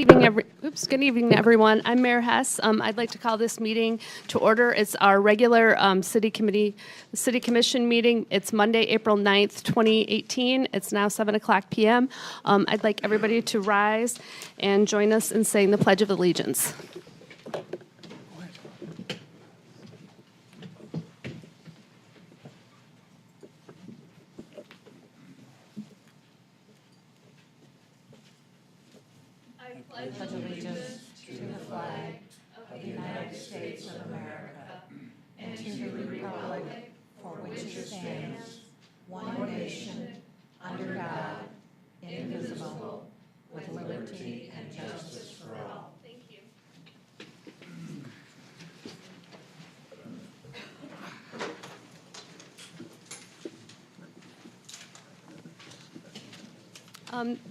Good evening, everyone. I'm Mayor Hess. I'd like to call this meeting to order. It's our regular city commission meeting. It's Monday, April 9th, 2018. It's now 7:00 p.m. I'd like everybody to rise and join us in saying the Pledge of Allegiance.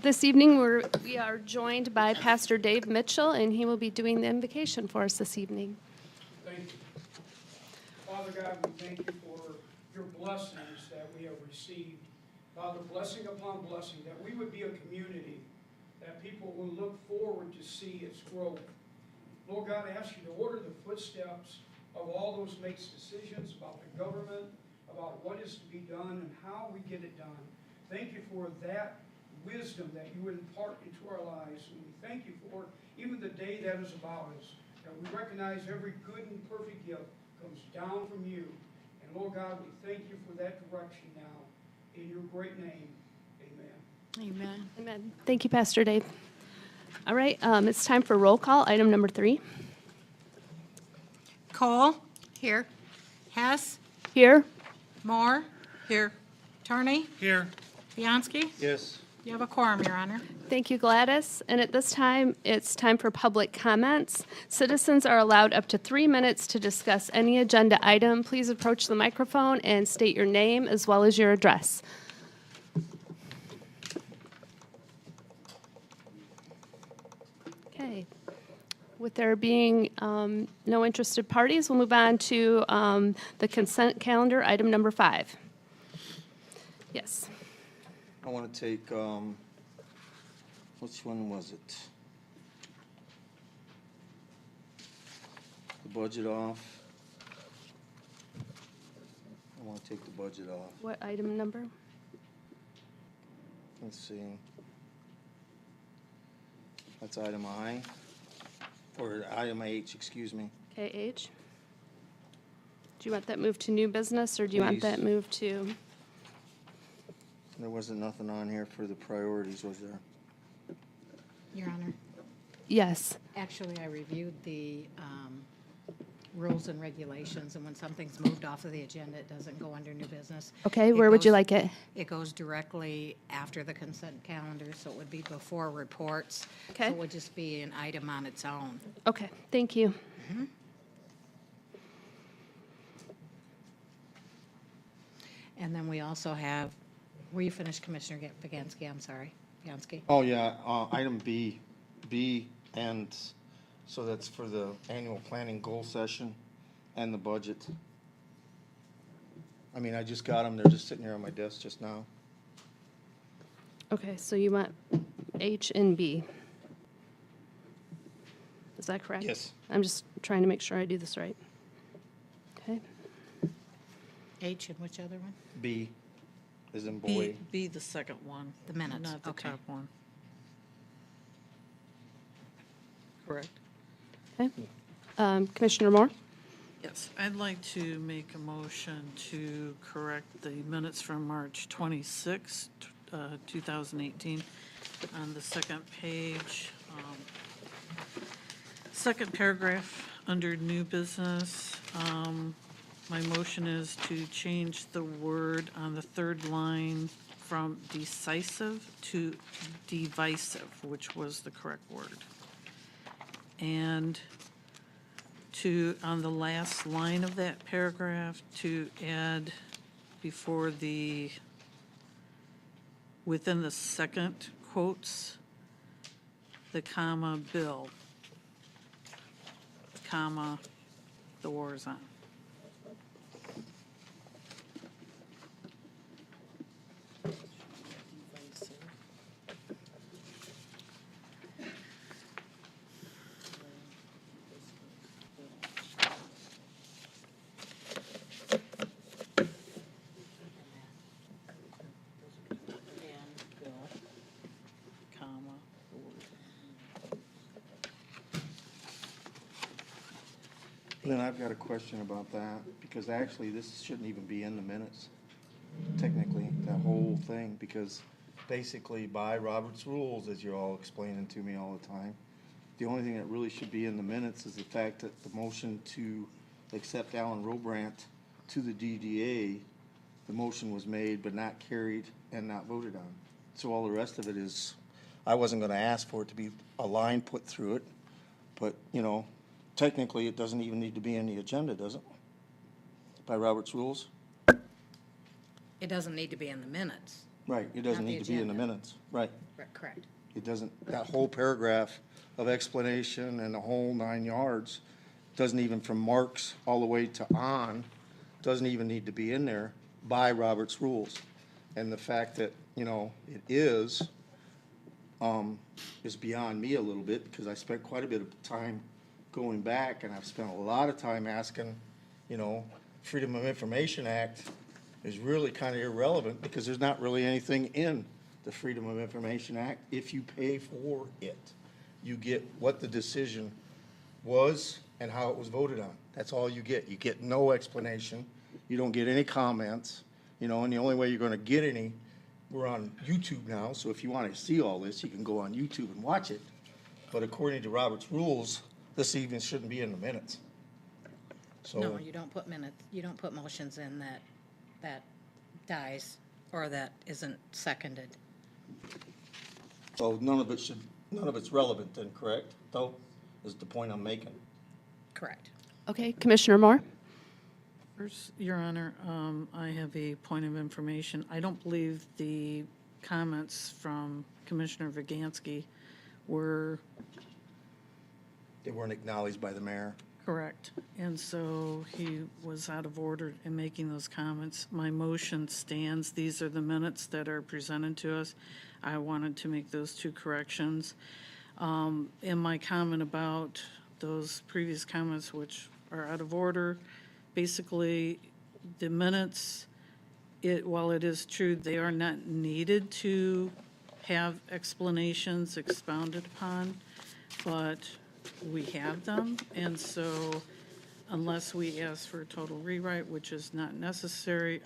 This evening, we are joined by Pastor Dave Mitchell, and he will be doing the invocation for us this evening. Thank you. Father God, we thank you for your blessings that we have received. Father, blessing upon blessing, that we would be a community that people will look forward to see its growth. Lord God, I ask you to order the footsteps of all those who makes decisions about the government, about what is to be done and how we get it done. Thank you for that wisdom that you would impart into our lives. And we thank you for even the day that is about us, that we recognize every good and perfect gift comes down from you. And Lord God, we thank you for that direction now. In your great name, amen. Amen. Amen. Thank you, Pastor Dave. All right, it's time for roll call, item number 3. Cole? Here. Hess? Here. Moore? Here. Turney? Here. Bianski? Yes. You have a quorum, Your Honor. Thank you, Gladys. And at this time, it's time for public comments. Citizens are allowed up to 3 minutes to discuss any agenda item. Please approach the microphone and state your name as well as your address. Okay. With there being no interested parties, we'll move on to the consent calendar, item number 5. Yes. I want to take, which one was it? The budget off. I want to take the budget off. What item number? Let's see. That's item I, or item H, excuse me. KH. Do you want that moved to new business, or do you want Please. that moved to? There wasn't nothing on here for the priorities, was there? Your Honor. Yes. Actually, I reviewed the rules and regulations, and when something's moved off of the agenda, it doesn't go under new business. Okay, It where would you goes- like it? It goes directly after the consent calendar, so it would be before reports. Okay. So it would just be an item on its own. Okay, thank you. And then we also have, were you finished, Commissioner Viganski? I'm sorry. Bianski? Oh, yeah, item B, and, so that's for the annual planning goal session and the budget. I mean, I just got them, they're just sitting here on my desk just now. Okay, so you want H and B. Is that correct? Yes. I'm just trying to make sure I do this right. Okay, H and which other one? B, as in boy. Be the second one. The minutes, Not the okay. top one. Correct? okay. Commissioner Moore? Yes, I'd like to make a motion to correct the minutes from March 26, 2018. On the second page, second paragraph under new business. My motion is to change the word on the third line from decisive to divisive, which was the correct word. And to, on the last line of that paragraph, to add before the, within the second quotes, the comma bill, comma, the war is on. Lynn, I've got a question about that, because actually this shouldn't even be in the minutes, technically, that whole thing, because basically by Robert's rules, as you're all explaining to me all the time, the only thing that really should be in the minutes is the fact that the motion to accept Alan Robrandt to the DDA, the motion was made but not carried and not voted on. So all the rest of it is, I wasn't gonna ask for it to be a line put through it, but, you know, technically, it doesn't even need to be in the agenda, does it? By Robert's rules? It doesn't need to be in the minutes. Right, it doesn't Not the need to be in the agenda. minutes, right. Correct. It doesn't, that whole paragraph of explanation and the whole 9 yards doesn't even, from Mark's all the way to on, doesn't even need to be in there by Robert's rules. And the fact that, you know, it is beyond me a little bit, because I spent quite a bit of time going back, and I've spent a lot of time asking, you know, Freedom of Information Act is really kind of irrelevant, because there's not really anything in the Freedom of Information Act. If you pay for it, you get what the decision was and how it was voted on. That's all you get. You get no explanation. You don't get any comments, you know, and the only way you're gonna get any, we're on YouTube now, so if you want to see all this, you can go on YouTube and watch it. But according to Robert's rules, this even shouldn't be in the minutes. So. No, you don't put minutes, you don't put motions in that dies or that isn't seconded. So none of it's relevant then, correct? Though, is the point I'm making. Correct. Okay, Commissioner Moore? First, Your Honor, I have a point of information. I don't believe the comments from Commissioner Viganski were They weren't acknowledged by the mayor. correct, and so he was out of order in making those comments. My motion stands. These are the minutes that are presented to us. I wanted to make those two corrections. In my comment about those previous comments, which are out of order, basically, the minutes, while it is true, they are not needed to have explanations expounded upon, but we have them, and so unless we ask for a total rewrite, which is not necessary,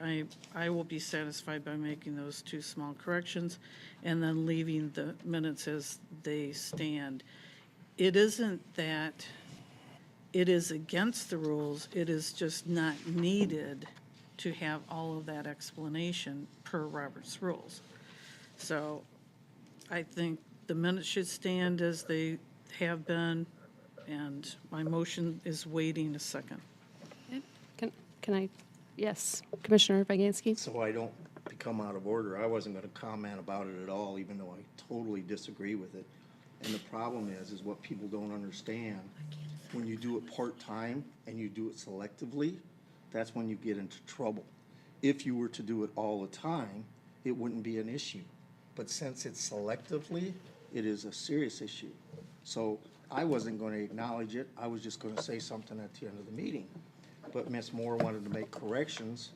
I will be satisfied by making those two small corrections and then leaving the minutes as they stand. It isn't that it is against the rules, it is just not needed to have all of that explanation per Robert's rules. So I think the minutes should stand as they have been, and my motion is waiting a second. Can I, yes, Commissioner Viganski? So I don't become out of order. I wasn't gonna comment about it at all, even though I totally disagree with it. And the problem is what people don't understand, when you do it part-time and you do it selectively, that's when you get into trouble. If you were to do it all the time, it wouldn't be an issue. But since it's selectively, it is a serious issue. So I wasn't gonna acknowledge it. I was just gonna say something at the end of the meeting. But Ms. Moore wanted to make corrections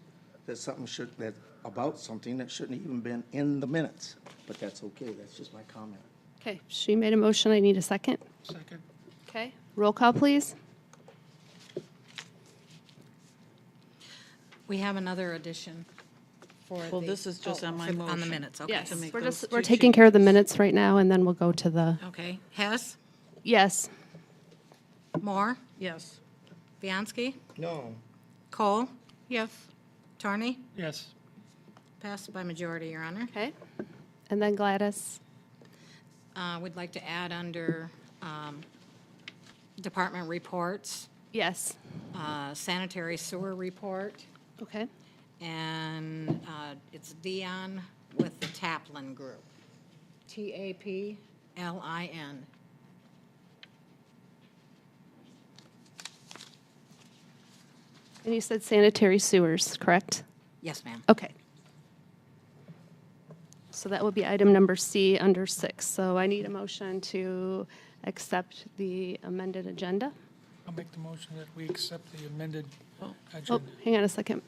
about something that shouldn't even been in the minutes. But that's okay. That's just my comment. Okay, she made a motion. I need a second. Second. Okay, roll call, please. We have another addition for the. Well, this is just on my On the motion. minutes, okay. Yes, to make we're those just, we're two taking care of the changes. minutes right now, and then we'll go to the, Okay. Hess, yes. Moore, Yes. Bianski, No. Cole. Yes. Tarney, Yes. passed by majority, Your Honor. Okay, and then Gladys. We'd like to add under department reports, Yes, sanitary sewer report, okay. and it's Dion with the Taplin Group. Taplin. And you said sanitary sewers, correct? Yes, ma'am. Okay. So that will be item number C under 6. So I need a motion to accept the amended agenda. I'll make the motion that we accept the amended Oh, agenda. hang on a second.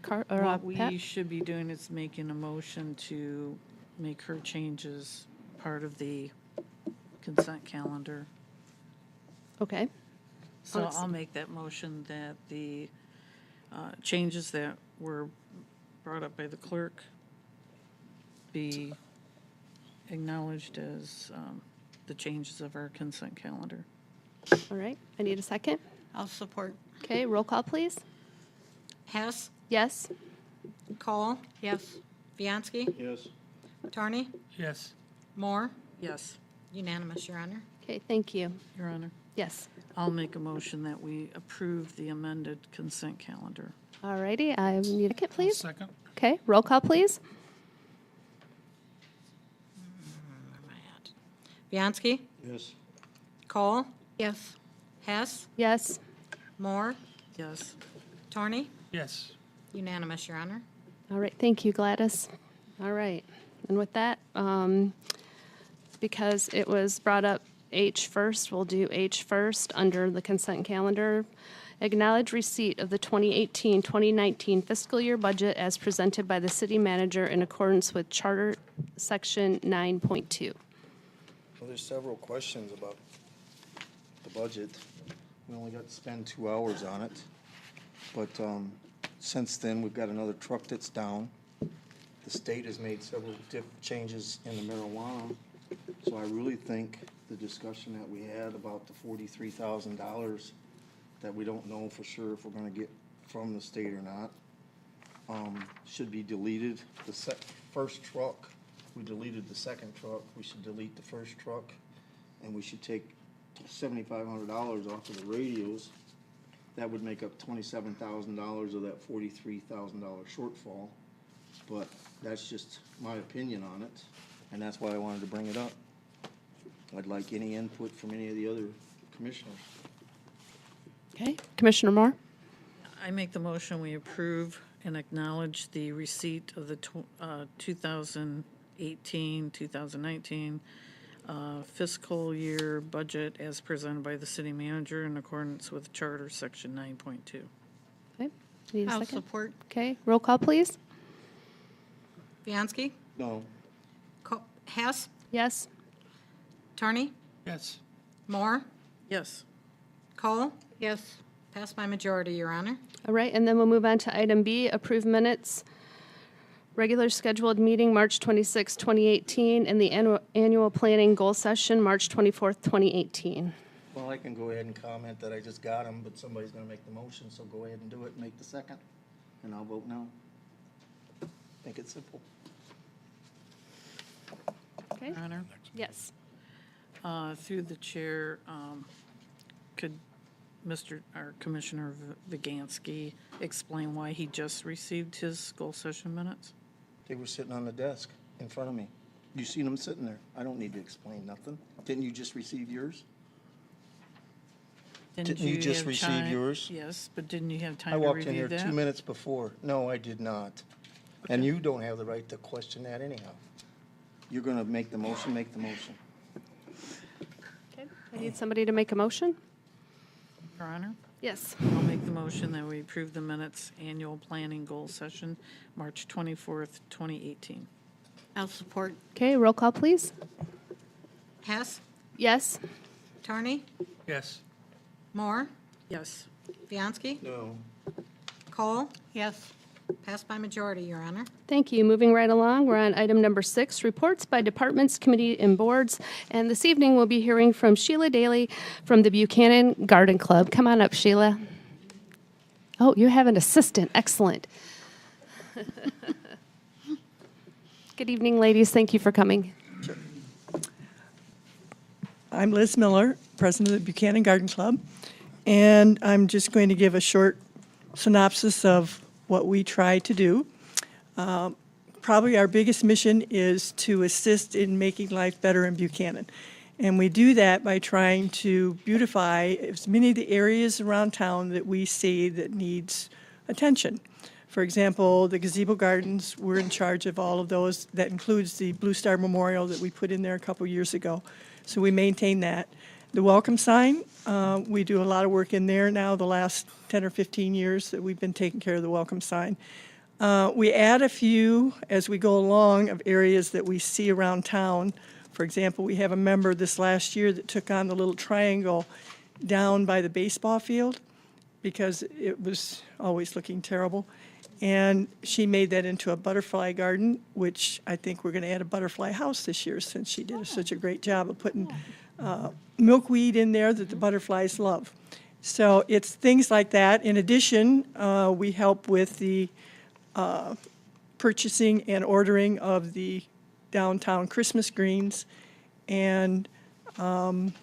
What Pat? we should be doing is making a motion to make her changes part of the consent calendar. Okay, So it's- I'll make that motion that the changes that were brought up by the clerk be acknowledged as the changes of our consent calendar. All right, I need a second. I'll support. Okay, roll call, please. Hess, Yes? Cole. Yes. Bianski, Yes. Carney, Yes. Moore, Yes, unanimous, Your Honor. Okay, thank you. Your Honor. Yes. I'll make a motion that we approve the amended consent calendar. All righty, I need a second, please. Second. Okay, roll call, please. Bianski, Yes. Cole. Yes. Hess, Yes? Moore, Yes, Carney, Yes. unanimous, Your Honor. All right, thank you, Gladys. All right, and with that, because it was brought up H first, we'll do H first under the consent calendar. Acknowledge receipt of the 2018-2019 fiscal year budget as presented by the city manager in accordance with Charter Section 9.2. Well, there's several questions about the budget. We only got to spend 2 hours on it. But since then, we've got another truck that's down. The state has made several changes in the marijuana. So I really think the discussion that we had about the $43,000 that we don't know for sure if we're gonna get from the state or not, should be deleted. The first truck, we deleted the second truck, we should delete the first truck, and we should take $7,500 off of the radios. That would make up $27,000 of that $43,000 shortfall. But that's just my opinion on it, and that's why I wanted to bring it up. I'd like any input from any of the other commissioners. Okay, Commissioner Moore? I make the motion, we approve and acknowledge the receipt of the 2018, 2019 fiscal year budget as presented by the city manager in accordance with Charter Section 9.2. Okay, need a I'll second? support. Okay, roll call, please. Bianski, No. Hess, Yes? Carney, Yes. Moore, Yes, Cole. Yes. Passed by majority, Your Honor. All right, and then we'll move on to item B, approve minutes. Regular scheduled meeting, March 26, 2018, and the annual planning goal session, March 24th, 2018. Well, I can go ahead and comment that I just got them, but somebody's gonna make the motion, so go ahead and do it and make the second, and I'll vote no. Make it simple. Okay? Your Honor. Yes. Through the chair, could our Commissioner Viganski explain why he just received his goal session minutes? They were sitting on the desk in front of me. You seen them sitting there. I don't need to explain nothing. Didn't you just receive yours? Didn't you just have receive time- yours? Yes, but didn't you have I time to walked in review here that? 2 minutes before. No, I did not. And you don't have the right to question that anyhow. You're gonna make the motion, make the motion. Okay, I need somebody to make a motion? Your Honor, Yes. I'll make the motion that we approve the minutes annual planning goal session, March 24th, 2018. I'll support. Okay, roll call, please. Hess, Yes? Carney, Yes. Moore, Yes, Bianski, No. Cole. Yes. Passed by majority, Your Honor. Thank you. Moving right along, we're on item number 6, reports by departments, committee, and boards. And this evening, we'll be hearing from Sheila Daly from the Buchanan Garden Club. Come on up, Sheila. Oh, you have an assistant. Excellent. Good evening, ladies. Thank you for coming. I'm Liz Miller, president of the Buchanan Garden Club, and I'm just going to give a short synopsis of what we try to do. Probably our biggest mission is to assist in making life better in Buchanan. And we do that by trying to beautify as many of the areas around town that we see that needs attention. For example, the gazebo gardens, we're in charge of all of those. That includes the Blue Star Memorial that we put in there a couple years ago. So we maintain that. The welcome sign, we do a lot of work in there now, the last 10 or 15 years that we've been taking care of the welcome sign. We add a few as we go along of areas that we see around town. For example, we have a member this last year that took on the little triangle down by the baseball field because it was always looking terrible. And she made that into a butterfly garden, which I think we're going to add a butterfly house this year since she did such a great job of putting milkweed in there that the butterflies love. So it's things like that. In addition, we help with the purchasing and ordering of the downtown Christmas greens and and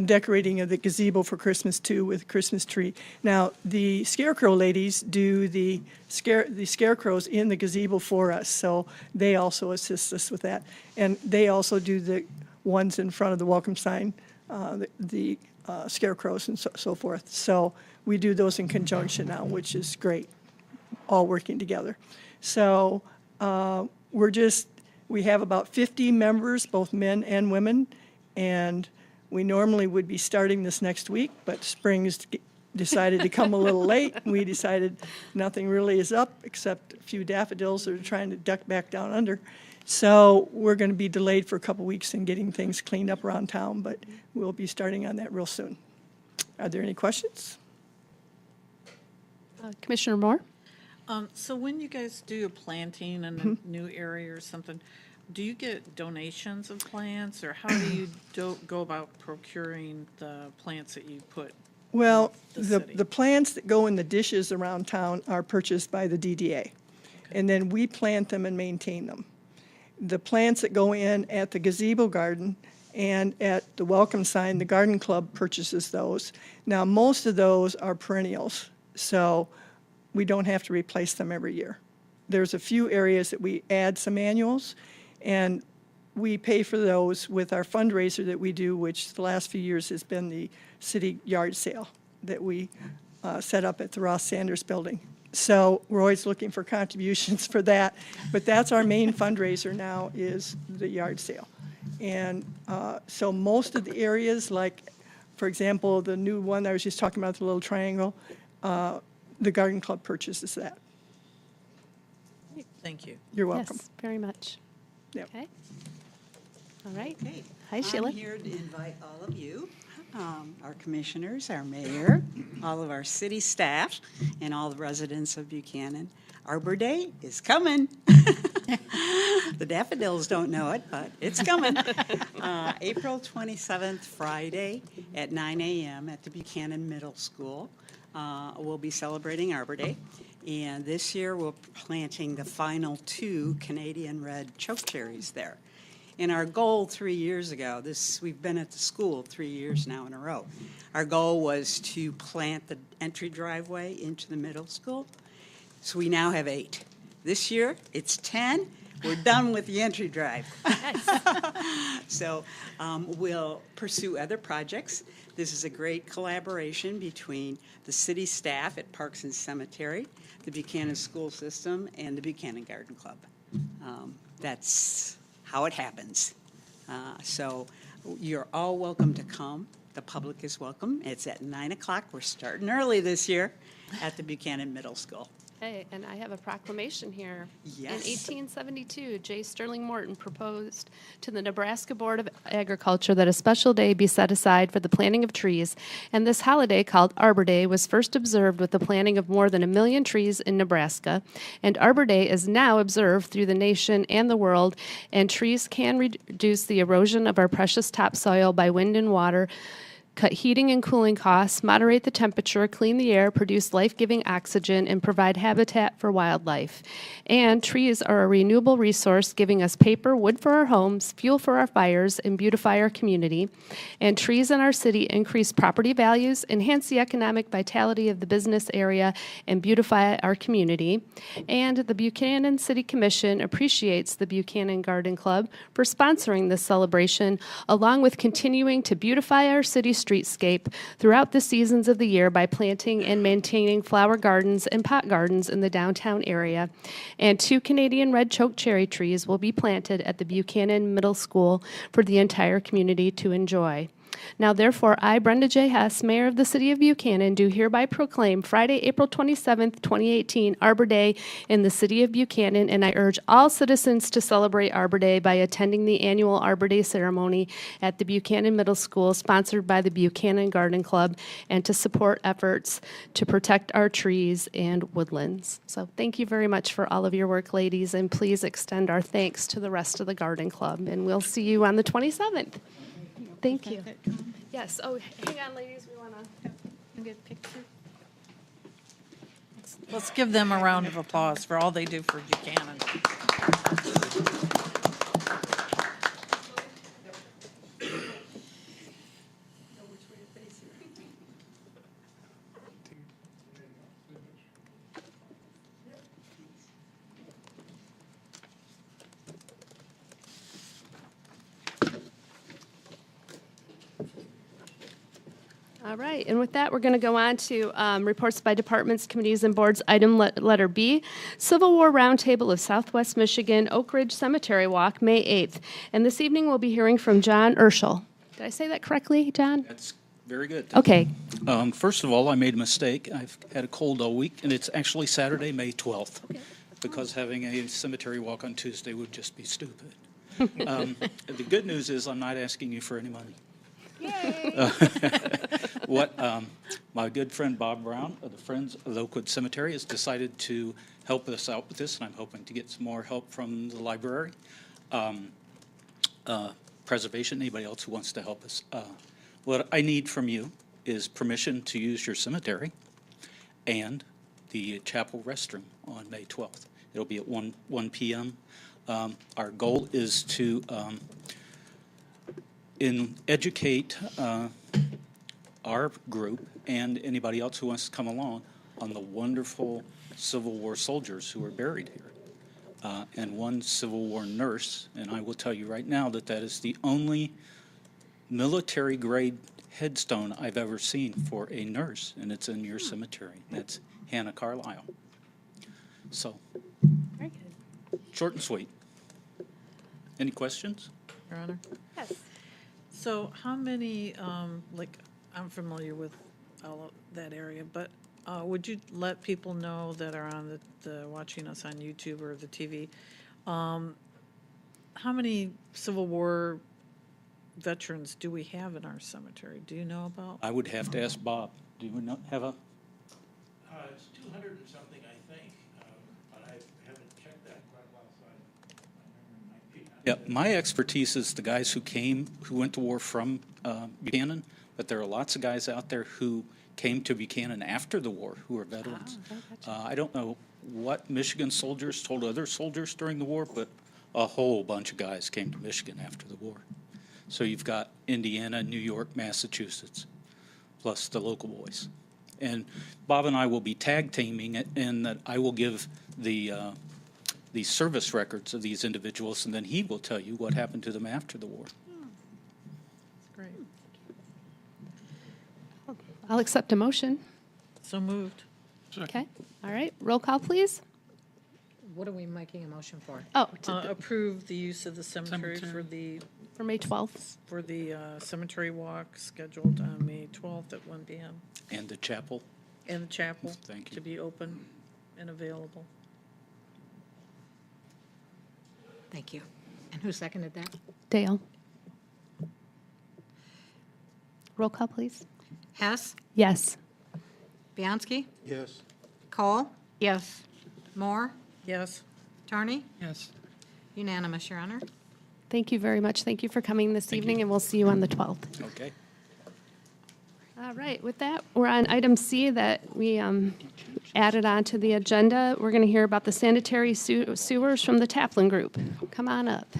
decorating of the gazebo for Christmas too with Christmas tree. Now, the scarecrow ladies do the scarecrows in the gazebo for us, so they also assist us with that. And they also do the ones in front of the welcome sign, the scarecrows and so forth. So we do those in conjunction now, which is great, all working together. So we have about 50 members, both men and women, and we normally would be starting this next week, but spring's decided to come a little late. We decided nothing really is up except a few daffodils that are trying to duck back down under. So we're going to be delayed for a couple weeks in getting things cleaned up around town, but we'll be starting on that real soon. Are there any questions? Commissioner Moore? So when you guys do a planting in a new area or something, do you get donations of plants, or how do you go about procuring the plants that you put? Well, The the city. plants that go in the dishes around town are purchased by the DDA. And then we plant them and maintain them. The plants that go in at the gazebo garden and at the welcome sign, the garden club purchases those. Now, most of those are perennials, so we don't have to replace them every year. There's a few areas that we add some annuals, and we pay for those with our fundraiser that we do, which the last few years has been the city yard sale that we set up at the Ross Sanders Building. So we're always looking for contributions for that, but that's our main fundraiser now is the yard sale. And so most of the areas, like, for example, the new one I was just talking about, the little triangle, the garden club purchases that. Thank you. You're welcome. Yes, very much. Yep. Okay. All right. Okay. Hi, Sheila. I'm here to invite all of you, our commissioners, our mayor, all of our city staff, and all the residents of Buchanan. Arbor Day is coming. The daffodils don't know it, but it's coming. April 27th, Friday at 9 a.m. at the Buchanan Middle School. We'll be celebrating Arbor Day. And this year, we're planting the final 2 Canadian red chokecherries there. And our goal 3 years ago, we've been at the school 3 years now in a row. Our goal was to plant the entry driveway into the middle school. So we now have 8. This year, it's 10. We're done with the entry drive. So we'll pursue other projects. This is a great collaboration between the city staff at Parks and Cemetery, the Buchanan School System, and the Buchanan Garden Club. That's how it happens. So you're all welcome to come. The public is welcome. It's at 9 o'clock. We're starting early this year at the Buchanan Middle School. Hey, and I have a proclamation here. Yes. In 1872, J. Sterling Morton proposed to the Nebraska Board of Agriculture that a special day be set aside for the planting of trees, and this holiday, called Arbor Day, was first observed with the planting of more than 1 million trees in Nebraska, and Arbor Day is now observed through the nation and the world, and trees can reduce the erosion of our precious topsoil by wind and water, cut heating and cooling costs, moderate the temperature, clean the air, produce life-giving oxygen, and provide habitat for wildlife. And trees are a renewable resource, giving us paper, wood for our homes, fuel for our fires, and beautify our community. And trees in our city increase property values, enhance the economic vitality of the business area, and beautify our community. And the Buchanan City Commission appreciates the Buchanan Garden Club for sponsoring this celebration, along with continuing to beautify our city streetscape throughout the seasons of the year by planting and maintaining flower gardens and pot gardens in the downtown area. And 2 Canadian red chokecherry trees will be planted at the Buchanan Middle School for the entire community to enjoy. Now therefore, I, Brenda J. Hess, Mayor of the City of Buchanan, do hereby proclaim Friday, April 27th, 2018, Arbor Day in the City of Buchanan, and I urge all citizens to celebrate Arbor Day by attending the annual Arbor Day ceremony at the Buchanan Middle School, sponsored by the Buchanan Garden Club, and to support efforts to protect our trees and woodlands. So thank you very much for all of your work, ladies, and please extend our thanks to the rest of the Garden Club, and we'll see you on the 27th. Thank you. Yes, oh, hang on, ladies, we want to. Let's give them a round of applause for all they do for Buchanan. All right, and with that, we're going to go on to reports by departments, committees, and boards. Item letter B, Civil War Roundtable of Southwest Michigan, Oak Ridge Cemetery Walk, May 8th. And this evening, we'll be hearing from John Urschel. Did I say that correctly, John? That's very good. Okay. First of all, I made a mistake. I've had a cold all week, and it's actually Saturday, May 12th, because having a cemetery walk on Tuesday would just be stupid. The good news is I'm not asking you for any money. My good friend Bob Brown of the Friends of the Oakwood Cemetery has decided to help us out with this, and I'm hoping to get some more help from the library, preservation, anybody else who wants to help us. What I need from you is permission to use your cemetery and the chapel restroom on May 12th. It'll be at 1 p.m. Our goal is to educate our group and anybody else who wants to come along on the wonderful Civil War soldiers who are buried here. And one Civil War nurse, and I will tell you right now that that is the only military-grade headstone I've ever seen for a nurse, and it's in your cemetery. That's Hannah Carlisle. So, Very good. short and sweet. Any questions? Your Honor. Yes. So how many, I'm familiar with all of that area, but would you let people know that are on the watching us on YouTube or the TV, how many Civil War veterans do we have in our cemetery? Do you know about? I would have to ask Bob. Do you have a? It's 200 and something, I think, but I haven't checked that quite a while, so I remember my. Yeah, my expertise is the guys who went to war from Buchanan, but there are lots of guys out there who came to Buchanan after the war who are veterans. I don't know what Michigan soldiers told other soldiers during the war, but a whole bunch of guys came to Michigan after the war. So you've got Indiana, New York, Massachusetts, plus the local boys. And Bob and I will be tag teaming it in that I will give the service records of these individuals, and then he will tell you what happened to them after the war. Great. I'll accept a motion. So moved. Okay. All right. Roll call, please. What are we making a motion for? Oh, Approve the use of the cemetery for May 12th. for the cemetery walk scheduled on May 12th at 1 p.m. And the chapel. And the chapel Thank you. to be open and available. Thank you. And who seconded that? Dale. Roll call, please. Hess? Yes. Bianski? Yes. Cole? Yes. Moore? Yes. Turney? Yes. Unanimous, Your Honor. Thank you very much. Thank you for coming this evening, and we'll see you on the 12th. Okay. All right, with that, we're on item C that we added on to the agenda. We're going to hear about the sanitary sewers from the Taplin Group. Come on up.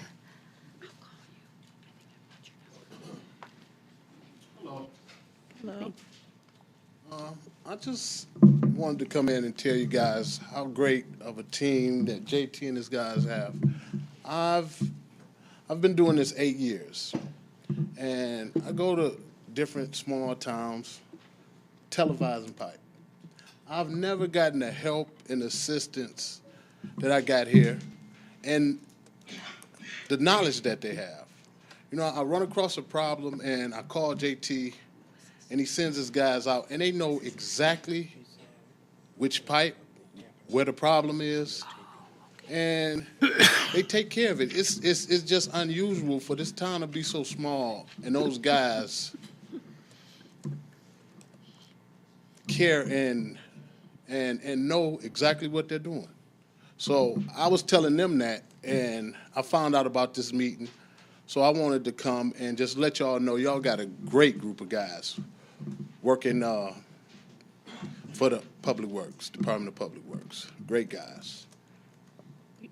Hello. I just wanted to come in and tell you guys how great of a team that JT and his guys have. I've been doing this 8 years, and I go to different small towns, televising pipe. I've never gotten the help and assistance that I got here, and the knowledge that they have. You know, I run across a problem and I call JT and he sends his guys out and they know exactly which pipe, where the problem is, and they take care of it. It's just unusual for this town to be so small and those guys care and know exactly what they're doing. So I was telling them that, and I found out about this meeting. So I wanted to come and just let y'all know y'all got a great group of guys working for the Public Works, Department of Public Works. Great guys.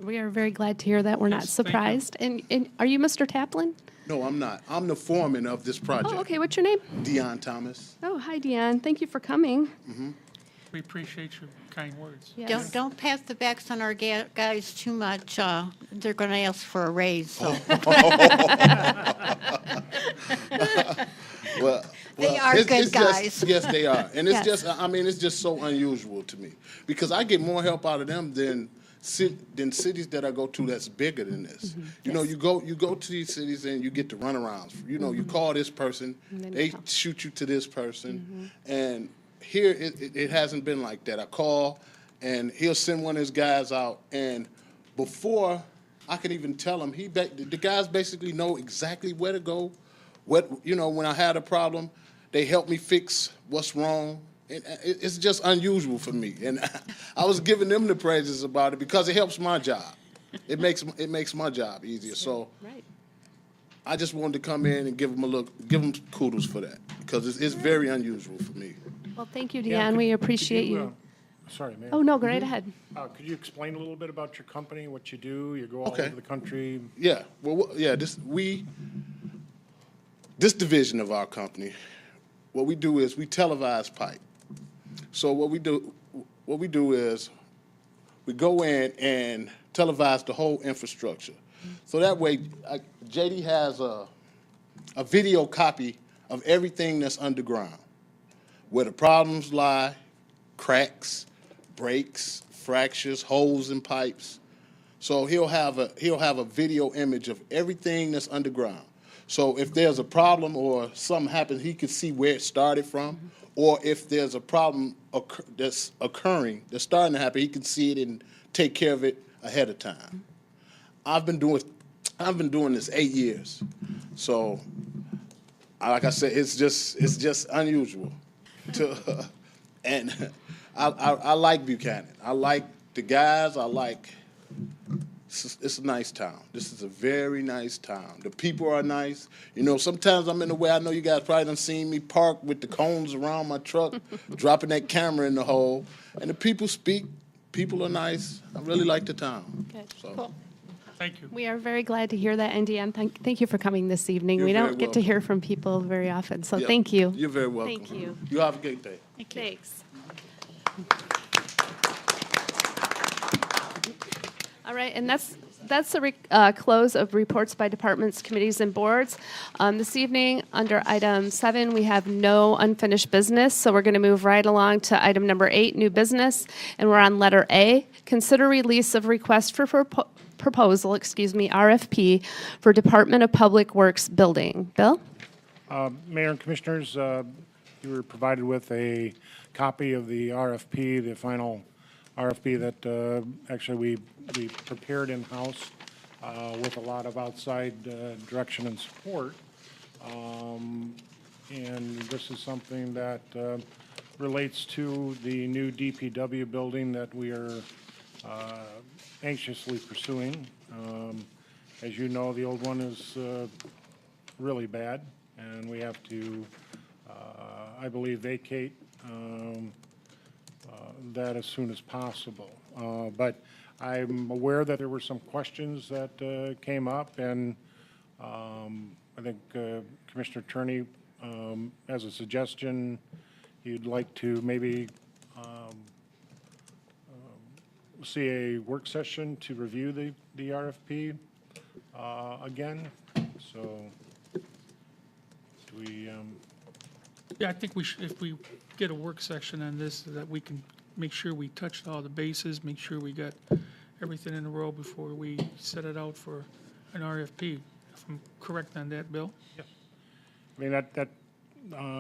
We are very glad to hear that. We're not Yes, thank you. surprised. And are you Mr. Taplin? No, I'm not. I'm the foreman of this project. Oh, okay. What's your name? Dion Thomas. Oh, hi, Deanne. Thank you for coming. We appreciate your kind words. Yes. Don't pass the backs on our guys too much. They're going to ask for a raise, so. Well, They are it's good just- guys. yes, they are. And it's Yes. just, I mean, it's just so unusual to me. Because I get more help out of them than cities that I go to that's bigger than this. You know, you go to these cities and you get the runarounds. You know, you call this person, then they you come. shoot you to this person. And here, it hasn't been like that. I call, and he'll send one of his guys out, and before I can even tell him, the guys basically know exactly where to go. What, you know, when I had a problem, they help me fix what's wrong. And it's just unusual for me. And I was giving them the praises about it because it helps my job. It makes my job easier. So Right. I just wanted to come in and give them kudos for that because it's very unusual for me. Well, thank you, Yeah, Deanne. We could appreciate you. Sorry, Mayor. Oh, no, go right ahead. Could you explain a little bit about your company, what you do? You go all Okay. over the country. Yeah, well, yeah, this division of our company, what we do is we televise pipe. So what we do is we go in and televise the whole infrastructure. So that way, JD has a video copy of everything that's underground, where the problems lie, cracks, breaks, fractures, holes in pipes. So he'll have a video image of everything that's underground. So if there's a problem or something happens, he can see where it started from. Or if there's a problem that's occurring, that's starting to happen, he can see it and take care of it ahead of time. I've been doing this 8 years. So like I said, it's just unusual. And I like Buchanan. I like the guys. It's a nice town. This is a very nice town. The people are nice. You know, sometimes I'm in the way. I know you guys probably done seen me park with the cones around my truck, dropping that camera in the hole. And the people speak. People are nice. I really like the town. Good. So, Cool. Thank you. We are very glad to hear that. And Deanne, thank you for coming this evening. You're We very don't get to welcome. hear from people very often, so yeah, thank you. You're very welcome. Thank you. You have a good day. Thanks. All right, and that's the close of reports by departments, committees, and boards. This evening, under item 7, we have no unfinished business, so we're going to move right along to item number 8, new business, and we're on letter A, consider release of request for proposal, RFP, for Department of Public Works building. Bill? Mayor and Commissioners, you were provided with a copy of the RFP, the final RFP that actually we prepared in-house with a lot of outside direction and support. And this is something that relates to the new DPW building that we are anxiously pursuing. As you know, the old one is really bad, and we have to, I believe, vacate that as soon as possible. But I'm aware that there were some questions that came up, and I think Commissioner Turney, as a suggestion, you'd like to maybe see a work session to review the RFP again. So do we, Yeah, I think we should, if we get a work session on this, that we can make sure we touched all the bases, make sure we got everything in a row before we set it out for an RFP. if I'm correct on that, Bill. I mean,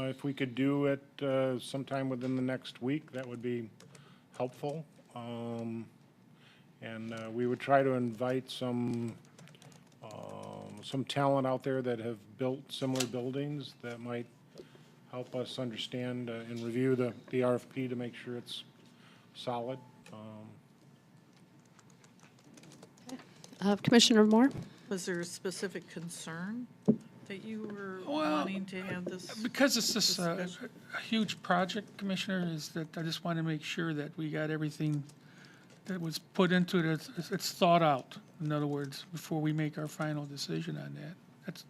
if we could do it sometime within the next week, that would be helpful. And we would try to invite some talent out there that have built similar buildings that might help us understand and review the RFP to make sure it's solid. Commissioner Moore? Was there a specific concern that you were wanting to have this? Because it's this a discussion? huge project, Commissioner, is that I just want to make sure that we got everything that was put into it, it's thought out, in other words, before we make our final decision on that. That's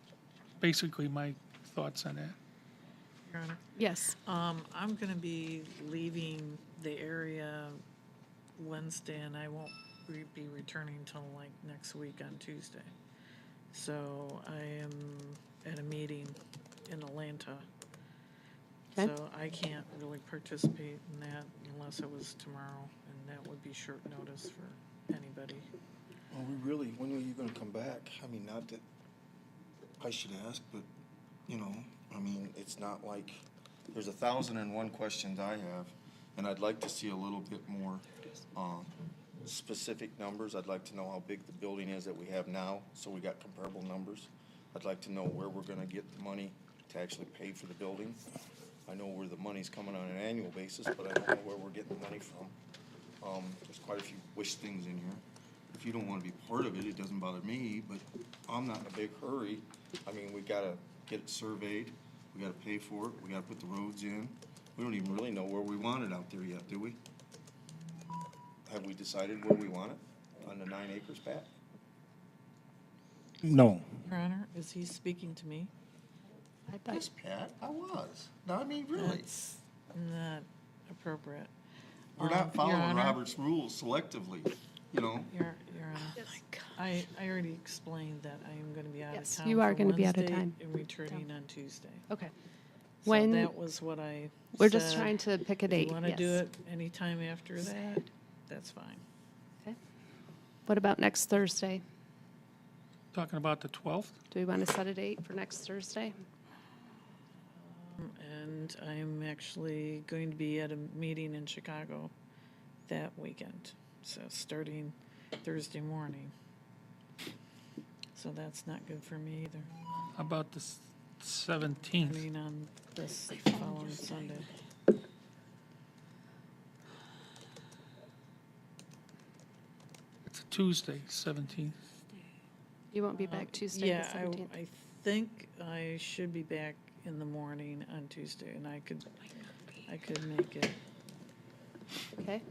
basically my thoughts on that. Your Honor? Yes. I'm going to be leaving the area Wednesday, and I won't be returning till like next week on Tuesday. So I am at a meeting in Atlanta. Okay. So I can't really participate in that unless it was tomorrow, and that would be short notice for anybody. Well, when are you gonna come back? I mean, not that I should ask, but, I mean, it's not like, there's 1,001 questions I have, and I'd like to see a little bit more, specific numbers. I'd like to know how big the building is that we have now, so we got comparable numbers. I'd like to know where we're gonna get the money to actually pay for the building. I know where the money's coming on an annual basis, but I don't know where we're getting the money from. There's quite a few wish things in here. If you don't wanna be part of it, it doesn't bother me, but I'm not in a big hurry. I mean, we gotta get it surveyed, we gotta pay for it, we gotta put the roads in. We don't even really know where we want it out there yet, do we? Have we decided where we want it on the 9 acres, Pat? No. Your Honor, is he speaking to me? Yes, Pat, I was. No, I mean, really. That's not appropriate. We're not Your following Honor? Robert's rules selectively, Your Honor, I already explained that I am going to be out of Yes, town you are for gonna be out of Wednesday time. and returning on Tuesday. Okay. So When- that was what I We're just said. trying to pick a If date, you want to do yes. it anytime after that, that's fine. Okay. What about next Thursday? Talking about the 12th? Do we want to set a date for next Thursday? And I'm actually going to be at a meeting in Chicago that weekend, so starting Thursday morning. So that's not good for me either. How about the I 17th? mean, on this following Sunday. It's a Tuesday, 17th. You won't be back Tuesday, the Yeah, 17th? I think I should be back in the morning on Tuesday, and I could make it Okay.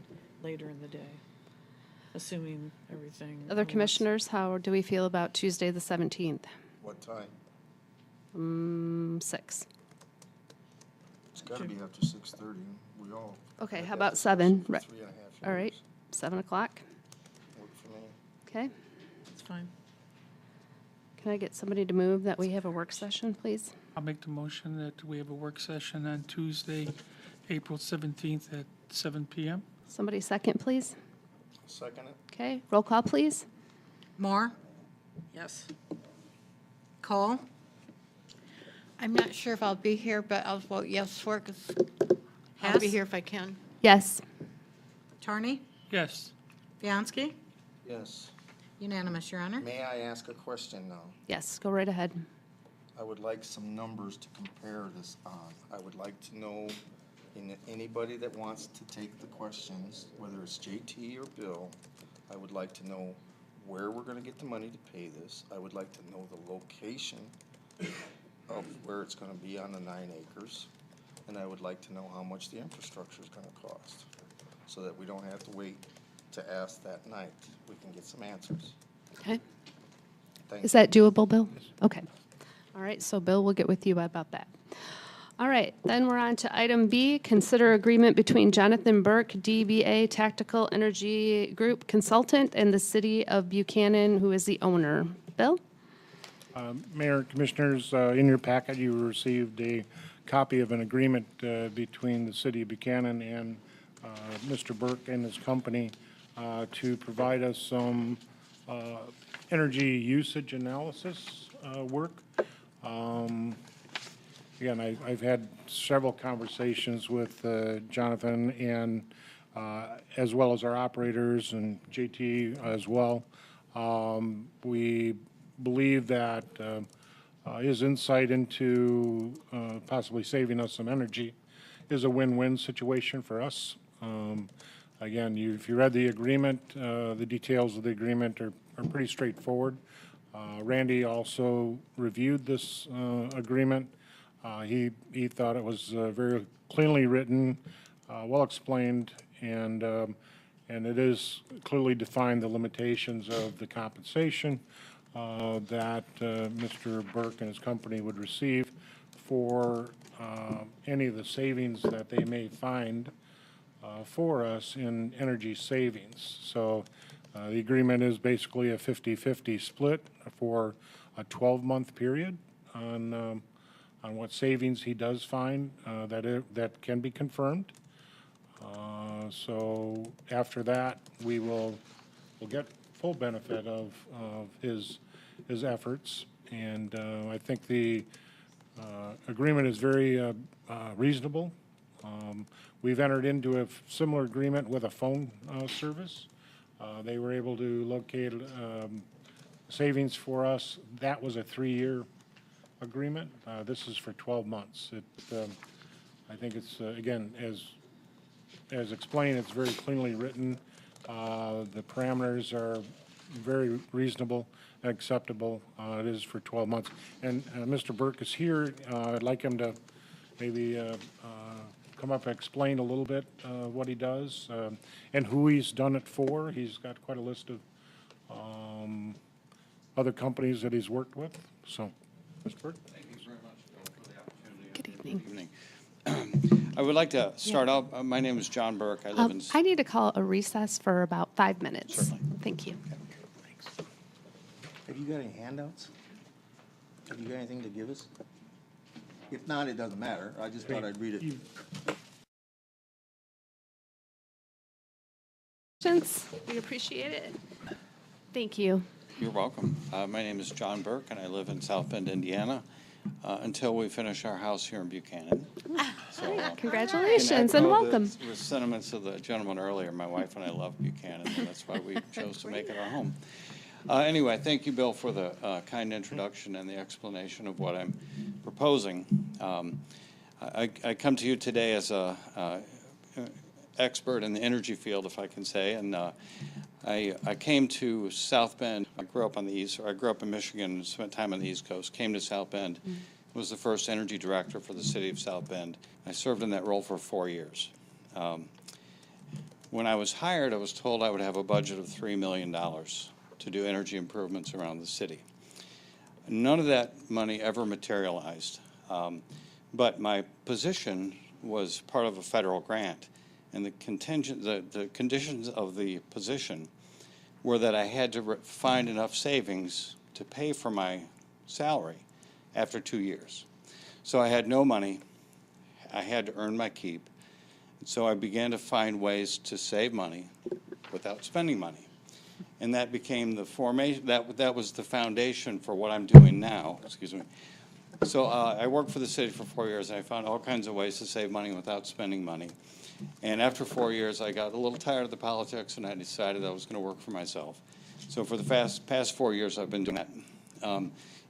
later in the day, assuming everything. Other aligns. commissioners, how do we feel about Tuesday, the 17th? What time? 6. It's gotta be after 6:30. We all. Okay, had how that about discussion 7? for Right. 3.5 All right, years. 7 o'clock? Work for me. Okay. It's fine. Can I get somebody to move that we have a work session, please? I'll make the motion that we have a work session on Tuesday, April 17th at 7 PM. Somebody second, please? Second it? Okay, roll call, please. Moore? Yes. Cole? I'm not sure if I'll be here, but I'll vote yes for it because I'll be Hess? here if I can. Yes. Tarney? Yes. Bianski? Yes. Unanimous, Your Honor. May I ask a question now? Yes, go right ahead. I would like some numbers to compare this on. I would like to know, anybody that wants to take the questions, whether it's JT or Bill, I would like to know where we're gonna get the money to pay this. I would like to know the location of where it's gonna be on the 9 acres. And I would like to know how much the infrastructure is gonna cost, so that we don't have to wait to ask that night. We can get some answers. Okay. Thank Is you. that doable, Bill? Okay. All right, so Bill, we'll get with you about that. All right, then we're on to item B, consider agreement between Jonathan Burke, DBA Tactical Energy Group Consultant, and the City of Buchanan, who is the owner. Bill? Mayor, Commissioners, in your packet, you received a copy of an agreement between the City of Buchanan and Mr. Burke and his company to provide us some energy usage analysis work. Again, I've had several conversations with Jonathan and as well as our operators and JT as well. We believe that his insight into possibly saving us some energy is a win-win situation for us. Again, if you read the agreement, the details of the agreement are pretty straightforward. Randy also reviewed this agreement. He thought it was very cleanly written, well explained, and it is clearly defined the limitations of the compensation that Mr. Burke and his company would receive for any of the savings that they may find for us in energy savings. So the agreement is basically a 50-50 split for a 12-month period on what savings he does find that can be confirmed. So after that, we'll get full benefit of his efforts, and I think the agreement is very reasonable. We've entered into a similar agreement with a phone service. They were able to locate savings for us. That was a 3-year agreement. This is for 12 months. I think it's, again, as explained, it's very cleanly written. The parameters are very reasonable and acceptable. It is for 12 months. And Mr. Burke is here. I'd like him to maybe come up and explain a little bit what he does and who he's done it for. He's got quite a list of other companies that he's worked with. So, Mr. Burke. Thank you very much, Bill, for the opportunity. Good evening. I would like to start out. My name is John Burke. I live in. I need to call a recess for about 5 minutes. Certainly. Thank you. Thanks. Have you got any handouts? Have you got anything to give us? If not, it doesn't matter. I just thought I'd read it. We appreciate it. Thank you. You're welcome. My name is John Burke, and I live in South Bend, Indiana, until we finish our house here in Buchanan. So, Congratulations and and welcome. The sentiments of the gentleman earlier. My wife and I love Buchanan, and that's why we chose to make it our home. Anyway, thank you, Bill, for the kind introduction and the explanation of what I'm proposing. I come to you today as a expert in the energy field, if I can say, and I came to South Bend. I grew up on the east, or I grew up in Michigan and spent time on the East Coast. Came to South Bend, was the first energy director for the city of South Bend. I served in that role for 4 years. When I was hired, I was told I would have a budget of $3 million to do energy improvements around the city. None of that money ever materialized, but my position was part of a federal grant, and the conditions of the position were that I had to find enough savings to pay for my salary after 2 years. So I had no money. I had to earn my keep. So I began to find ways to save money without spending money. And that became the formation, that was the foundation for what I'm doing now, excuse me. So I worked for the city for 4 years, and I found all kinds of ways to save money without spending money. And after 4 years, I got a little tired of the politics, and I decided I was going to work for myself. So for the past 4 years, I've been doing that.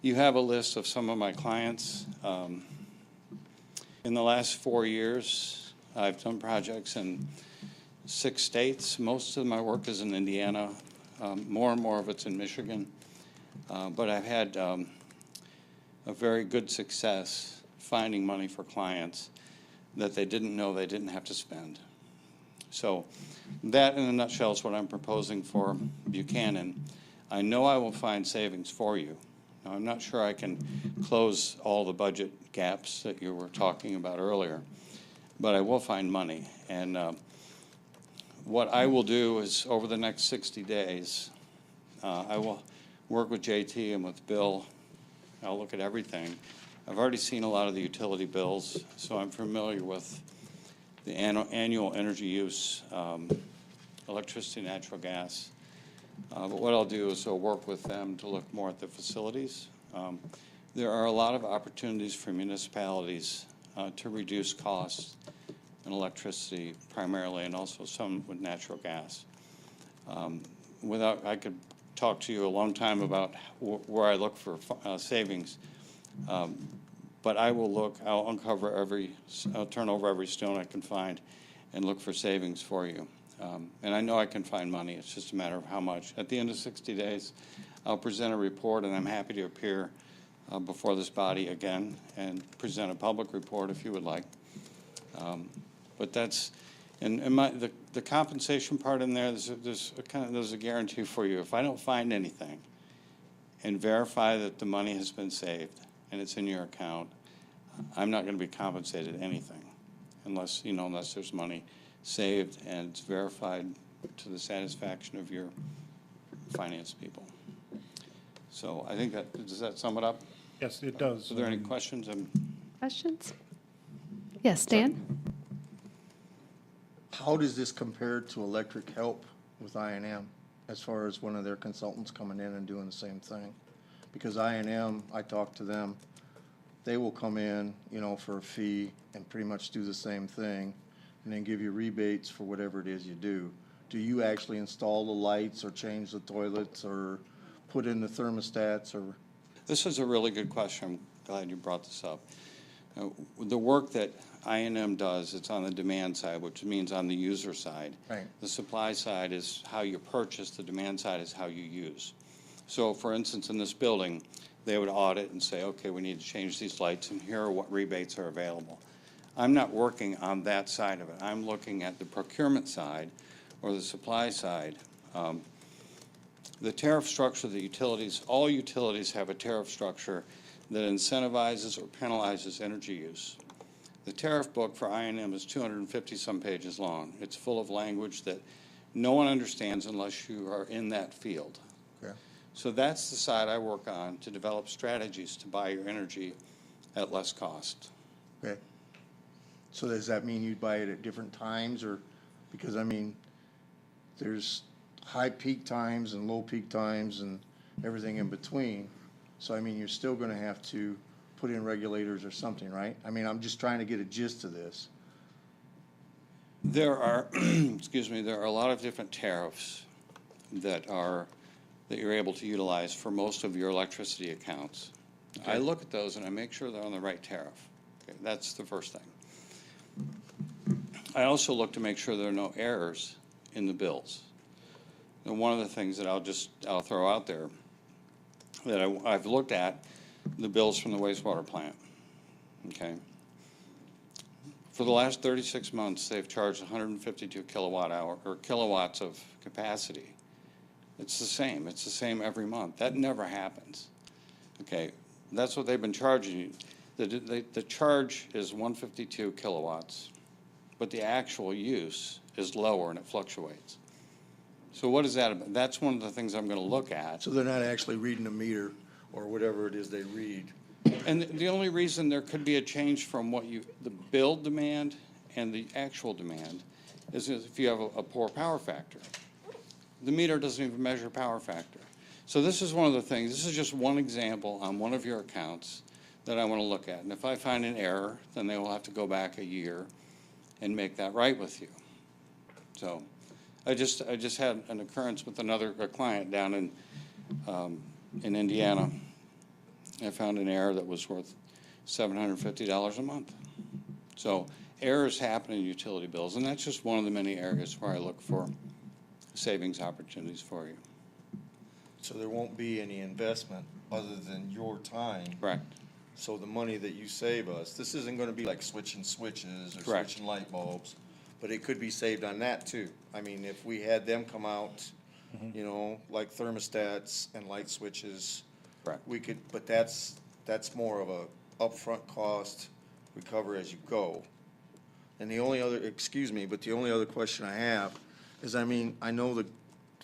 You have a list of some of my clients. In the last 4 years, I've done projects in 6 states. Most of my work is in Indiana. More and more of it's in Michigan. But I've had a very good success finding money for clients that they didn't know they didn't have to spend. So that, in a nutshell, is what I'm proposing for Buchanan. I know I will find savings for you. Now, I'm not sure I can close all the budget gaps that you were talking about earlier, but I will find money. And what I will do is, over the next 60 days, I will work with JT and with Bill. I'll look at everything. I've already seen a lot of the utility bills, so I'm familiar with the annual energy use, electricity, natural gas. But what I'll do is I'll work with them to look more at the facilities. There are a lot of opportunities for municipalities to reduce costs in electricity primarily, and also some with natural gas. I could talk to you a long time about where I look for savings, but I'll I'll turn over every stone I can find and look for savings for you. And I know I can find money, it's just a matter of how much. At the end of 60 days, I'll present a report, and I'm happy to appear before this body again and present a public report if you would like. But that's, and the compensation part in there, there's a guarantee for you. If I don't find anything and verify that the money has been saved and it's in your account, I'm not going to be compensated anything unless there's money saved and it's verified to the satisfaction of your finance people. So I think does that sum it up? Yes, it does. Are there any questions? Questions? Yes, Dan? How does this compare to Electric Help with I&M as far as one of their consultants coming in and doing the same thing? Because I&M, I talked to them, they will come in, for a fee and pretty much do the same thing and then give you rebates for whatever it is you do. Do you actually install the lights or change the toilets or put in the thermostats or? This is a really good question. I'm glad you brought this up. The work that I&M does, it's on the demand side, which means on the user side. Right. The supply side is how you purchase, the demand side is how you use. So for instance, in this building, they would audit and say, okay, we need to change these lights and here are what rebates are available. I'm not working on that side of it. I'm looking at the procurement side or the supply side. The tariff structure of the utilities, all utilities have a tariff structure that incentivizes or penalizes energy use. The tariff book for I&M is 250-some pages long. It's full of language that no one understands unless you are in that field. Yeah. So that's the side I work on to develop strategies to buy your energy at less cost. Okay. So does that mean you'd buy it at different times or, because there's high peak times and low peak times and everything in between. So you're still gonna have to put in regulators or something, right? I'm just trying to get a gist of this. There are, excuse me, there are a lot of different tariffs that you're able to utilize for most of your electricity accounts. Okay. I look at those and I make sure they're on the right tariff. Okay, that's the first thing. I also look to make sure there are no errors in the bills. And one of the things that I'll throw out there that I've looked at the bills from the wastewater plant. Okay. For the last 36 months, they've charged 152 kilowatts of capacity. It's the same. It's the same every month. That never happens. Okay. That's what they've been charging you. The charge is 152 kilowatts, but the actual use is lower and it fluctuates. So what is that about? That's one of the things I'm going to look at. So they're not actually reading a meter or whatever it is they read. And the only reason there could be a change from the bill demand and the actual demand is if you have a poor power factor. The meter doesn't even measure power factor. So this is one of the things, this is just one example on one of your accounts that I want to look at. And if I find an error, then they will have to go back a year and make that right with you. So I just had an occurrence with a client down in Indiana. I found an error that was worth $750 a month. So errors happen in utility bills, and that's just one of the many areas where I look for savings opportunities for you. So there won't be any investment other than your time. Correct. So the money that you save us, this isn't gonna be like switching switches or Correct. switching light bulbs, but it could be saved on that too. If we had them come out, like thermostats and light switches. Correct. We could, but that's more of a upfront cost, we cover as you go. And the only other, the only other question I have is, I know the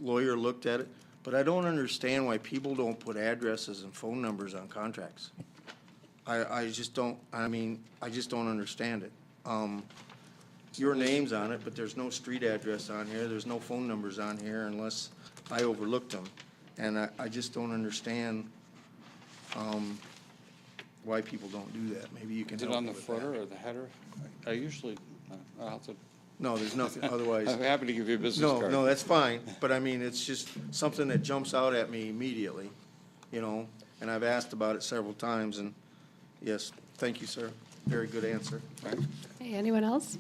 lawyer looked at it, but I don't understand why people don't put addresses and phone numbers on contracts. I just don't understand it. Your name's on it, but there's no street address on here, there's no phone numbers on here unless I overlooked them. And I just don't understand, why people don't do that. Maybe you can Is help it on me the with that. footer or the header? I usually, I'll have to, No, there's nothing, otherwise. I'm happy to give you a business No, card. no, that's fine, but I mean, it's just something that jumps out at me immediately, you know, and I've asked about it several times, and yes, thank you, sir. Very good answer. Right. Okay, anyone else?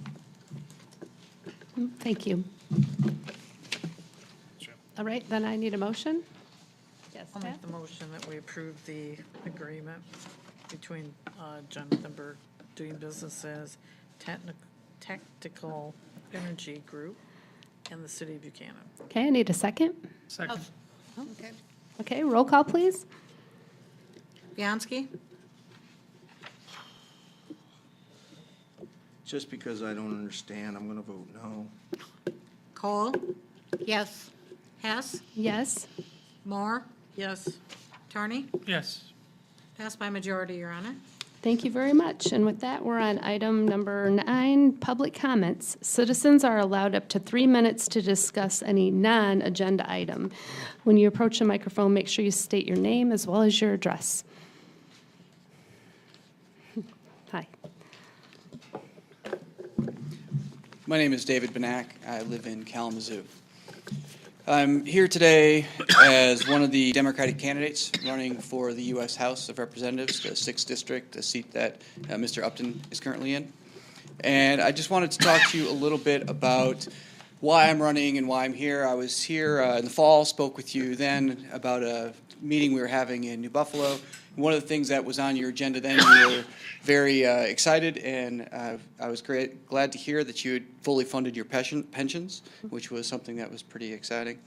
Thank you. All right, then I need a motion. Yes, I'll Pat? make the motion that we approve the agreement between Jonathan Burke doing business as Tactical Energy Group and the City of Buchanan. Okay, I need a second. Second. Okay. Okay, roll call, please. Bianski? Just because I don't understand, I'm gonna vote no. Cole? Yes. Hess? Yes. Moore? Yes. Attorney? Yes. Passed by majority, Your Honor. Thank you very much. And with that, we're on item number 9, public comments. Citizens are allowed up to 3 minutes to discuss any non-agenda item. When you approach the microphone, make sure you state your name as well as your address. Hi. My name is David Benak. I live in Kalamazoo. I'm here today as one of the Democratic candidates running for the U.S. House of Representatives, the 6th District, a seat that Mr. Upton is currently in. And I just wanted to talk to you a little bit about why I'm running and why I'm here. I was here in the fall, spoke with you then about a meeting we were having in New Buffalo. One of the things that was on your agenda then, you were very excited, and I was glad to hear that you had fully funded your pensions, which was something that was pretty exciting.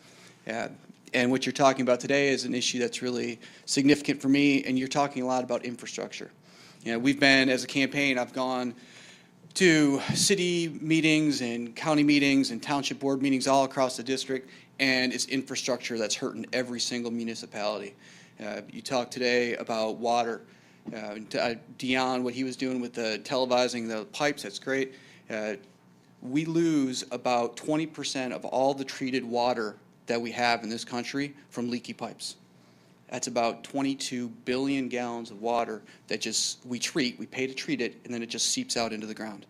And what you're talking about today is an issue that's really significant for me, and you're talking a lot about infrastructure. You know, we've been, as a campaign, I've gone to city meetings and county meetings and township board meetings all across the district, and it's infrastructure that's hurting every single municipality. You talked today about water. Dion, what he was doing with the televising the pipes, that's great. We lose about 20% of all the treated water that we have in this country from leaky pipes. That's about 22 billion gallons of water that we pay to treat it, and then it just seeps out into the ground.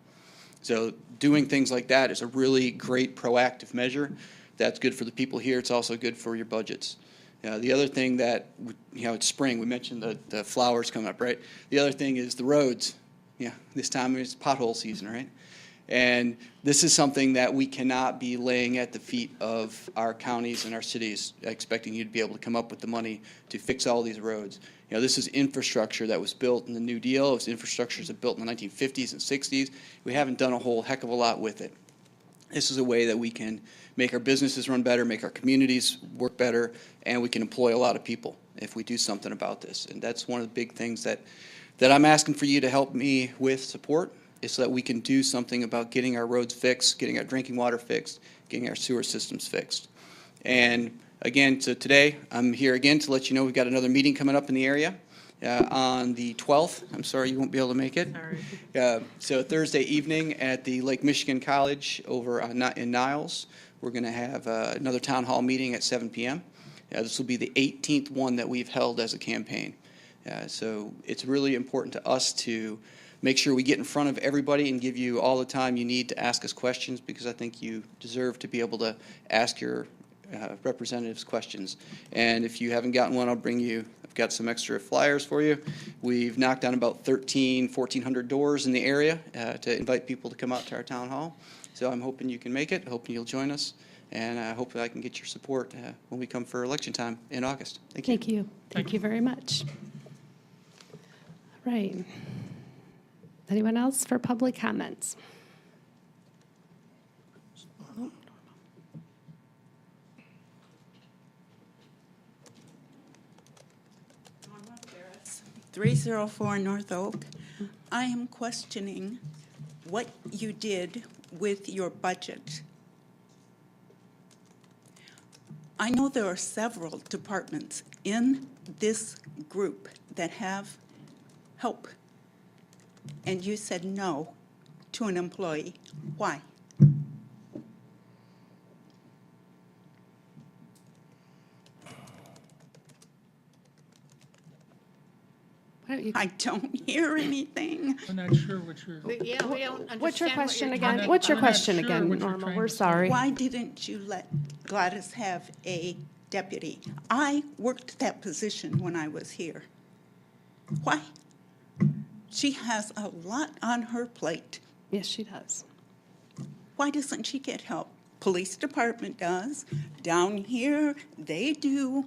So doing things like that is a really great proactive measure. That's good for the people here. It's also good for your budgets. The other thing that, it's spring. We mentioned the flowers coming up, right? The other thing is the roads. Yeah, this time it's pothole season, right? And this is something that we cannot be laying at the feet of our counties and our cities, expecting you to be able to come up with the money to fix all these roads. This is infrastructure that was built in the New Deal. It's infrastructure that was built in the 1950s and 60s. We haven't done a whole heck of a lot with it. This is a way that we can make our businesses run better, make our communities work better, and we can employ a lot of people if we do something about this. And that's one of the big things that I'm asking for you to help me with support, is so that we can do something about getting our roads fixed, getting our drinking water fixed, getting our sewer systems fixed. And again, so today, I'm here again to let you know we've got another meeting coming up in the area on the 12th. I'm sorry you won't be able to make it. So Thursday evening at the Lake Michigan College over in Niles, we're going to have another town hall meeting at 7 p.m. This will be the 18th one that we've held as a campaign. So it's really important to us to make sure we get in front of everybody and give you all the time you need to ask us questions, because I think you deserve to be able to ask your representatives questions. And if you haven't gotten one, I've got some extra flyers for you. We've knocked on about 1,400 doors in the area to invite people to come out to our town hall. So I'm hoping you can make it, hoping you'll join us, and I hope that I can get your support when we come for election time in August. Thank you. Thank you. Thank you very much. Right. Anyone else for public comments? Norma Ferris, 304 North Oak. I am questioning what you did with your budget. I know there are several departments in this group that have help, and you said no to an employee. Why? I don't hear anything. I'm not sure what you're. Yeah, we don't understand. What's your what question you're again? not- What's your I'm not question sure again, what you're Norma? trying We're to say. sorry. Why didn't you let Gladys have a deputy? I worked that position when I was here. Why? She has a lot on her plate. Yes, she does. Why doesn't she get help? Police department does. Down here, they do.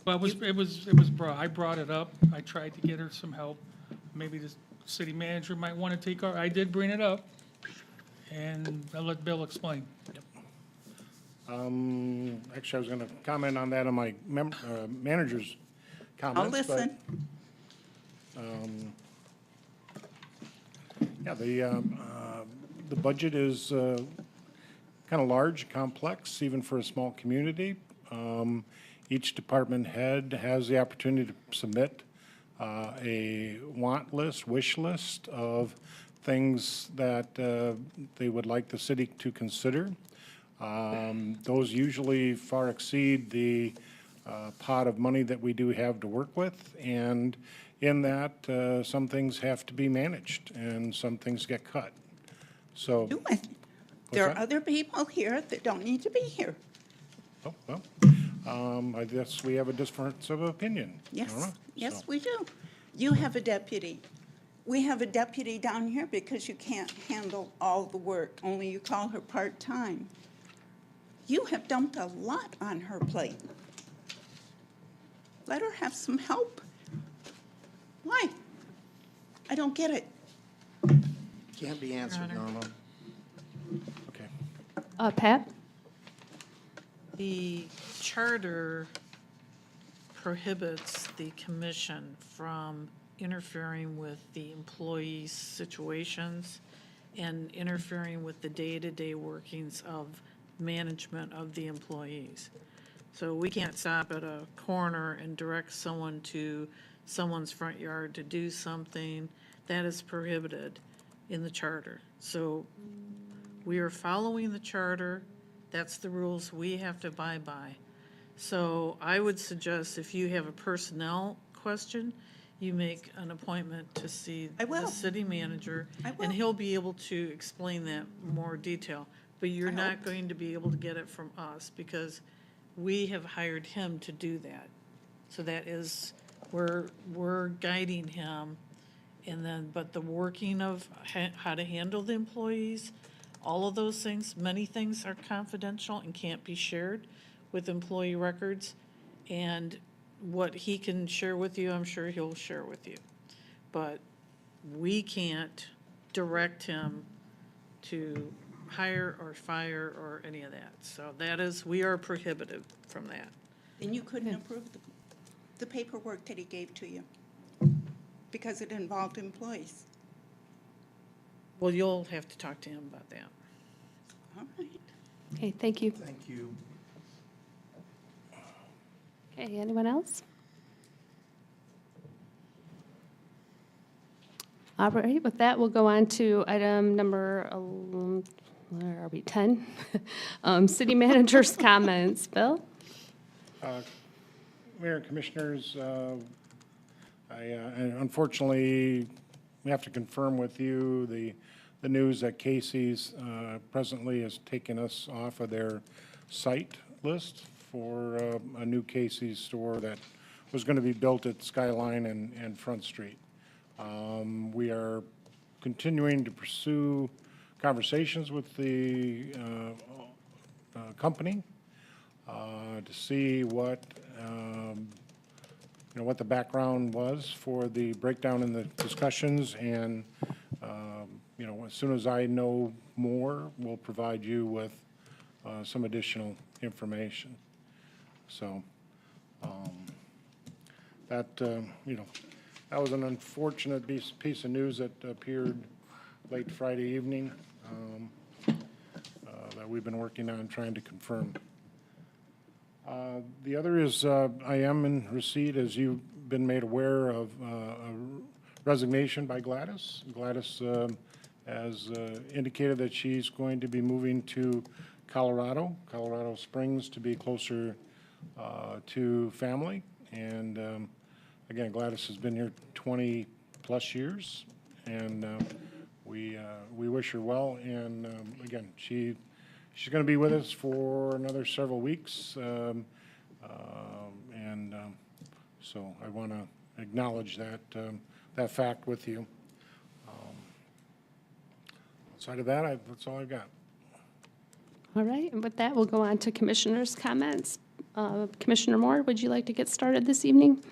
Well, it was brought, I brought it up. I tried to get her some help. Maybe the city manager might want to take our, I did bring it up. And I'll let Bill explain. Actually, I was going to comment on that in my manager's comments. I'll listen. Yeah, the budget is kind of large, complex, even for a small community. Each department head has the opportunity to submit a want list, wish list of things that they would like the city to consider. Those usually far exceed the pot of money that we do have to work with, and in that, some things have to be managed and some things get cut. So, Do it. There are that? other people here that don't need to be here. oh, well, I guess we have a difference of opinion. Yes, Norma, yes, so. we do. You have a deputy. We have a deputy down here because you can't handle all the work, only you call her part-time. You have dumped a lot on her plate. Let her have some help. Why? I don't get it. Can't be answered, Norma. Okay. Pat? The charter prohibits the commission from interfering with the employees' situations and interfering with the day-to-day workings of management of the employees. So we can't stop at a corner and direct someone to someone's front yard to do something. That is prohibited in the charter. So we are following the charter. That's the rules we have to abide by. So I would suggest if you have a personnel question, you make an appointment to see I will. the city manager. I will. And he'll be able to explain that in more detail. But you're not going to be able to get it from us because we have hired him to do that. So that is, we're guiding him. And then, but the working of how to handle the employees, all of those things, many things are confidential and can't be shared with employee records. And what he can share with you, I'm sure he'll share with you. But we can't direct him to hire or fire or any of that. So that is, we are prohibited from that. And you couldn't approve the paperwork that he gave to you because it involved employees. Well, you'll have to talk to him about that. All right. Okay, thank you. Thank you. Okay, anyone else? All right, with that, we'll go on to item number, where are we, 10? City manager's comments. Bill? Mayor and Commissioners, unfortunately, we have to confirm with you the news that Casey's presently has taken us off of their site list for a new Casey's store that was going to be built at Skyline and Front Street. We are continuing to pursue conversations with the company to see what what the background was for the breakdown in the discussions, and as soon as I know more, we'll provide you with some additional information. So that that was an unfortunate piece of news that appeared late Friday evening that we've been working on trying to confirm. The other is I am in receipt, as you've been made aware, of a resignation by Gladys. Gladys has indicated that she's going to be moving to Colorado Springs, to be closer to family. And again, Gladys has been here 20-plus years, and we wish her well. And again, she's going to be with us for another several weeks. So I want to acknowledge that fact with you. Outside of that, that's all I've got. All right, and with that, we'll go on to commissioners' comments. Commissioner Moore, would you like to get started this evening?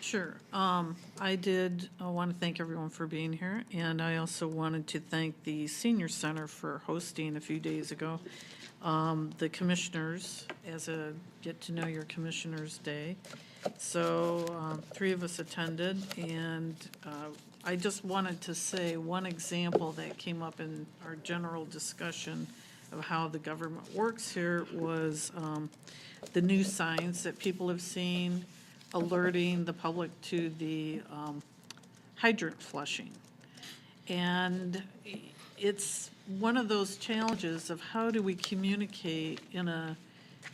Sure. I did want to thank everyone for being here, and I also wanted to thank the Senior Center for hosting a few days ago the commissioners as a Get to Know Your Commissioners Day. So 3 of us attended, and I just wanted to say one example that came up in our general discussion of how the government works here was the new signs that people have seen alerting the public to the hydrant flushing. And it's one of those challenges of how do we communicate in a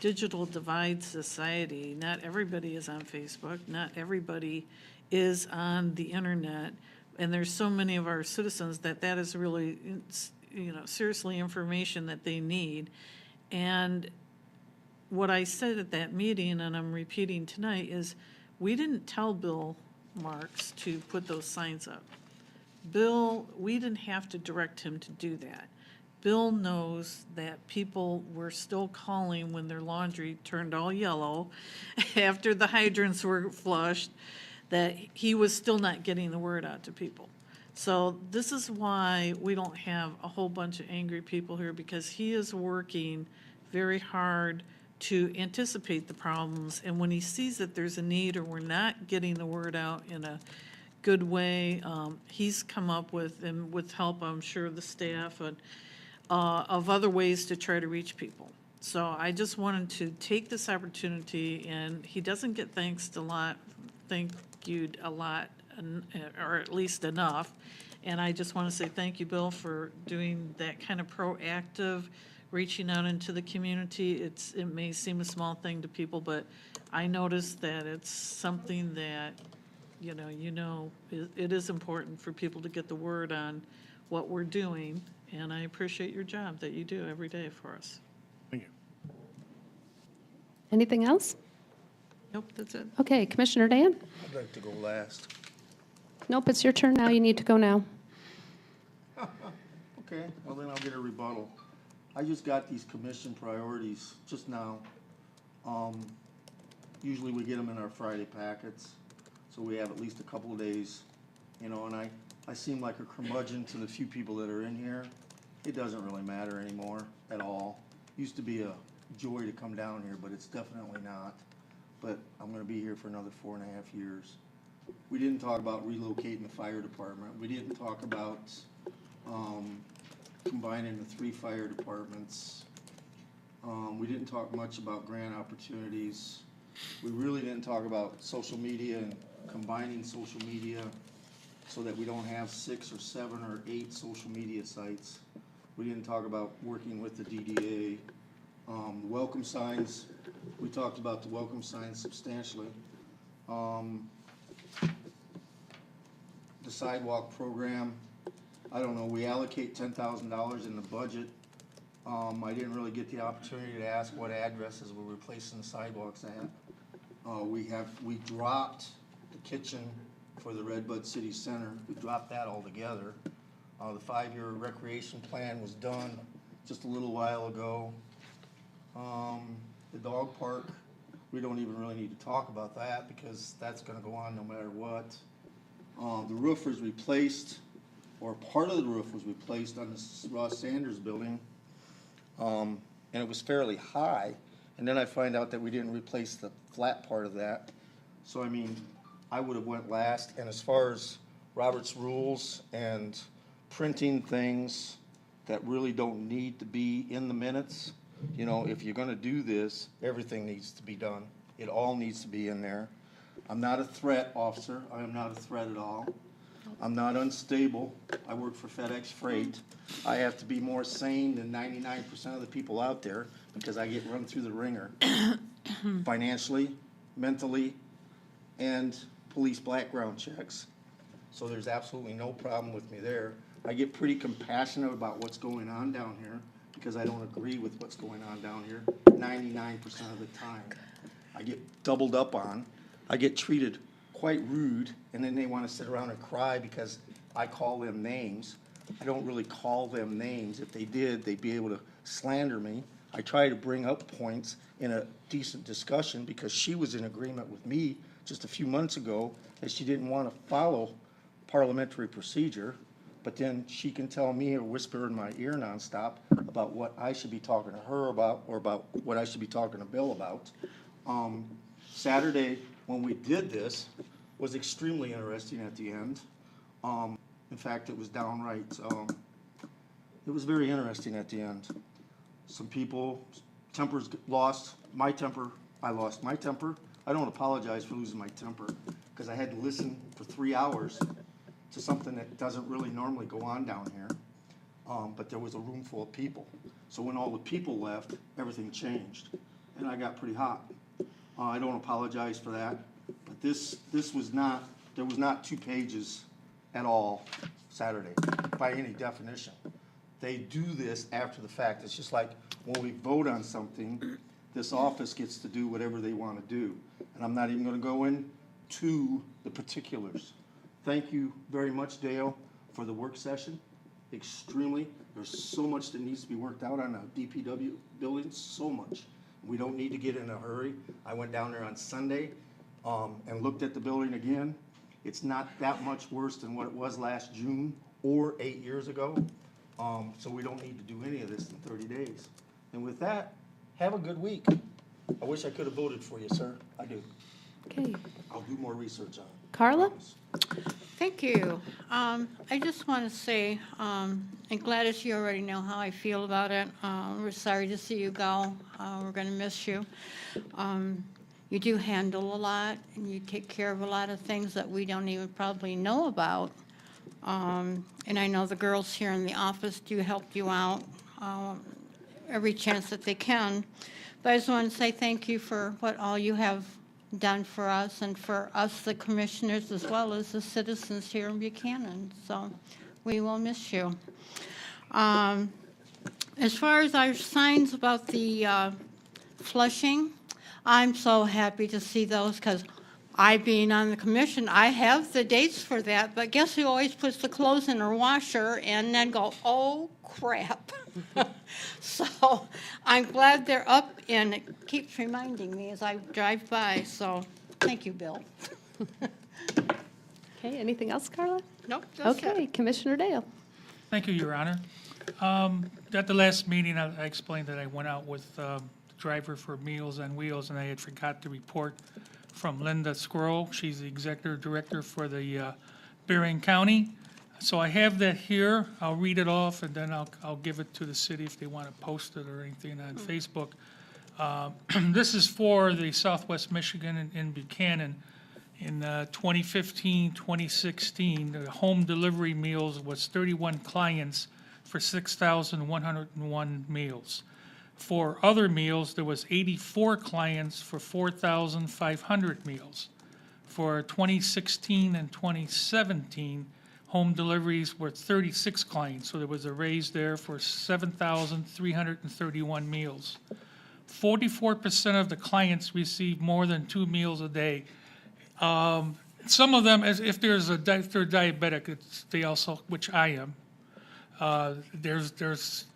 digital divide society. Not everybody is on Facebook, not everybody is on the internet, and there's so many of our citizens that is really, seriously information that they need. And what I said at that meeting, and I'm repeating tonight, is we didn't tell Bill Marks to put those signs up. Bill, we didn't have to direct him to do that. Bill knows that people were still calling when their laundry turned all yellow after the hydrants were flushed, that he was still not getting the word out to people. So this is why we don't have a whole bunch of angry people here, because he is working very hard to anticipate the problems. And when he sees that there's a need or we're not getting the word out in a good way, he's come up with, and with help, I'm sure, of the staff and of other ways to try to reach people. So I just wanted to take this opportunity, and he doesn't get thanked a lot, or at least enough. And I just want to say thank you, Bill, for doing that kind of proactive reaching out into the community. It may seem a small thing to people, but I noticed that it's something that, it is important for people to get the word on what we're doing. And I appreciate your job that you do every day for us. Thank you. Anything else? Nope, that's it. Okay, Commissioner Dan? I'd like to go last. Nope, it's your turn now. You need to go now. Okay, well then I'll get a rebuttal. I just got these commission priorities just now. Usually we get them in our Friday packets, so we have at least a couple of days, and I seem like a curmudgeon to the few people that are in here. It doesn't really matter anymore at all. Used to be a joy to come down here, but it's definitely not. But I'm gonna be here for another 4.5 years. We didn't talk about relocating the fire department. We didn't talk about combining the 3 fire departments. We didn't talk much about grant opportunities. We really didn't talk about social media and combining social media so that we don't have 6 or 7 or 8 social media sites. We didn't talk about working with the DDA. The welcome signs, we talked about the welcome signs substantially. The sidewalk program, I don't know, we allocate $10,000 in the budget. I didn't really get the opportunity to ask what addresses we're replacing the sidewalks at. We dropped the kitchen for the Redbud City Center. We dropped that altogether. The 5-year recreation plan was done just a little while ago. The dog park, we don't even really need to talk about that because that's gonna go on no matter what. The roof was replaced, or part of the roof was replaced on the Ross Sanders building. And it was fairly high. And then I find out that we didn't replace the flat part of that. So, I mean, I would have went last. And as far as Robert's rules and printing things that really don't need to be in the minutes, if you're gonna do this, everything needs to be done. It all needs to be in there. I'm not a threat, officer. I am not a threat at all. I'm not unstable. I work for FedEx Freight. I have to be more sane than 99% of the people out there because I get run through the ringer financially, mentally, and police background checks. So there's absolutely no problem with me there. I get pretty compassionate about what's going on down here because I don't agree with what's going on down here 99% of the time. I get doubled up on. I get treated quite rude, and then they want to sit around and cry because I call them names. I don't really call them names. If they did, they'd be able to slander me. I try to bring up points in a decent discussion because she was in agreement with me just a few months ago that she didn't want to follow parliamentary procedure, but then she can tell me or whisper in my ear nonstop about what I should be talking to her about or about what I should be talking to Bill about. Saturday, when we did this, was extremely interesting at the end. In fact, it was downright, it was very interesting at the end. Some people, tempers lost, my temper, I lost my temper. I don't apologize for losing my temper, because I had to listen for 3 hours to something that doesn't really normally go on down here. But there was a room full of people. So when all the people left, everything changed, and I got pretty hot. I don't apologize for that, but this was not, there was not 2 pages at all Saturday, by any definition. They do this after the fact. It's just like when we vote on something, this office gets to do whatever they want to do. And I'm not even going to go into the particulars. Thank you very much, Dale, for the work session. Extremely. There's so much that needs to be worked out on a DPW building, so much. We don't need to get in a hurry. I went down there on Sunday and looked at the building again. It's not that much worse than what it was last June or 8 years ago. So we don't need to do any of this in 30 days. And with that, have a good week. I wish I could have voted for you, sir. I do. Okay. I'll do more research on it. Carla? Thank you. I just want to say, and Gladys, you already know how I feel about it. We're sorry to see you go. We're going to miss you. You do handle a lot, and you take care of a lot of things that we don't even probably know about. And I know the girls here in the office do help you out every chance that they can. But I just want to say thank you for what all you have done for us and for us, the commissioners, as well as the citizens here in Buchanan. So we will miss you. As far as our signs about the flushing, I'm so happy to see those because I, being on the commission, I have the dates for that, but guess who always puts the clothes in her washer and then go, oh, crap. So I'm glad they're up, and it keeps reminding me as I drive by, so thank you, Bill. Okay, anything else, Carla? Nope, that's it. Okay, Commissioner Dale. Thank you, Your Honor. At the last meeting, I explained that I went out with the driver for Meals on Wheels, and I had forgot to report from Linda Squirrel. She's the executive director for the Berrien County. So I have that here. I'll read it off, and then I'll give it to the city if they want to post it or anything on Facebook. This is for the Southwest Michigan in Buchanan. In 2015, 2016, the home delivery meals was 31 clients for 6,101 meals. For other meals, there was 84 clients for 4,500 meals. For 2016 and 2017, home deliveries were 36 clients, so there was a raise there for 7,331 meals. 44% of the clients received more than 2 meals a day. Some of them, as if they're diabetic, they also, which I am. There's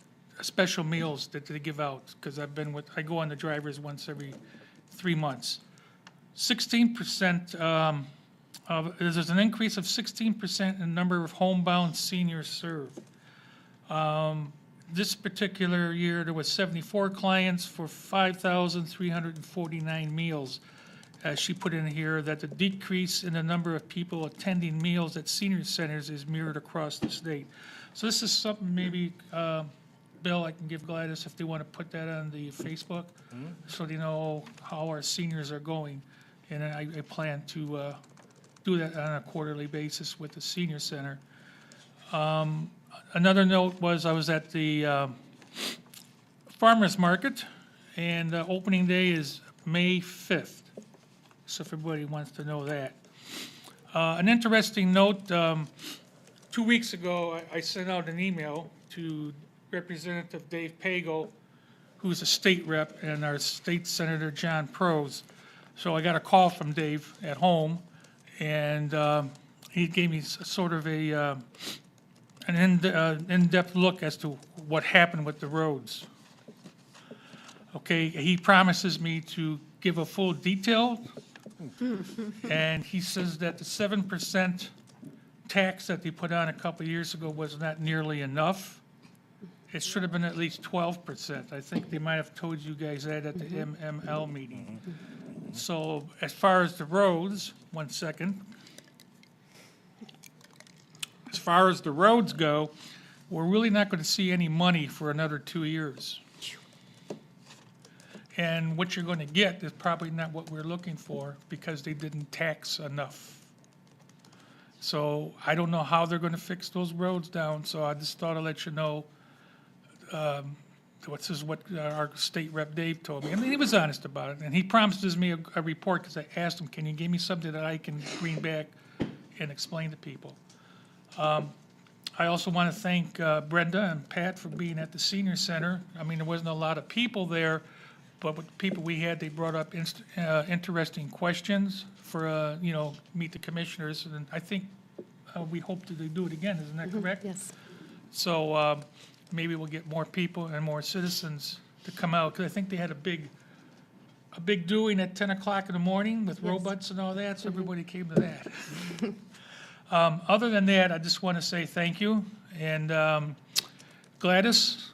special meals that they give out because I go on the drivers once every 3 months. 16%. There's an increase of 16% in the number of homebound seniors served. This particular year, there was 74 clients for 5,349 meals. She put in here that the decrease in the number of people attending meals at senior centers is mirrored across the state. So this is something maybe, Bill, I can give Gladys if they want to put that on the Facebook, so they know how our seniors are going. And I plan to do that on a quarterly basis with the senior center. Another note was I was at the farmers market, and opening day is May 5th. So if everybody wants to know that. An interesting note, 2 weeks ago, I sent out an email to Representative Dave Pago, who's a state rep, and our state senator, John Prose. So I got a call from Dave at home, and he gave me sort of an in-depth look as to what happened with the roads. Okay, he promises me to give a full detail, and he says that the 7% tax that they put on a couple of years ago was not nearly enough. It should have been at least 12%. I think they might have told you guys that at the MML meeting. So as far as the roads, one second. As far as the roads go, we're really not going to see any money for another 2 years. And what you're going to get is probably not what we're looking for because they didn't tax enough. So I don't know how they're going to fix those roads down, so I just thought I'd let you know. This is what our state rep Dave told me. I mean, he was honest about it, and he promises me a report because I asked him, can you give me something that I can bring back and explain to people? I also want to thank Brenda and Pat for being at the senior center. I mean, there wasn't a lot of people there, but with the people we had, they brought up interesting questions for, meet the commissioners, and I think we hope to do it again, isn't that correct? Yes. So maybe we'll get more people and more citizens to come out, because I think they had a big doing at 10 o'clock in the morning with robots and all that, so everybody came to that. Other than that, I just want to say thank you, and Gladys,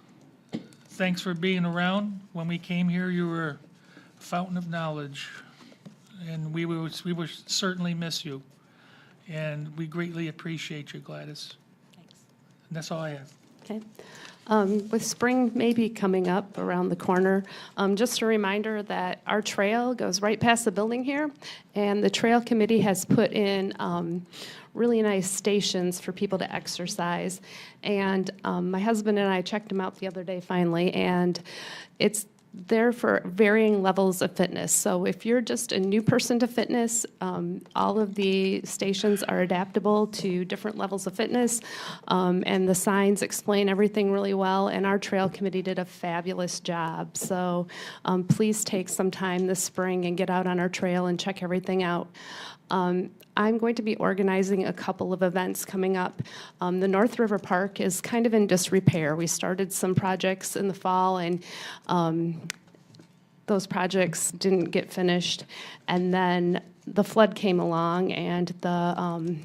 thanks for being around. When we came here, you were a fountain of knowledge, and we will certainly miss you, and we greatly appreciate you, Gladys. Thanks. And that's all I have. Okay. With spring maybe coming up around the corner, just a reminder that our trail goes right past the building here, and the trail committee has put in really nice stations for people to exercise. And my husband and I checked them out the other day finally, and it's there for varying levels of fitness. So if you're just a new person to fitness, all of the stations are adaptable to different levels of fitness, and the signs explain everything really well, and our trail committee did a fabulous job. So please take some time this spring and get out on our trail and check everything out. I'm going to be organizing a couple of events coming up. The North River Park is kind of in disrepair. We started some projects in the fall, and those projects didn't get finished. And then the flood came along, and the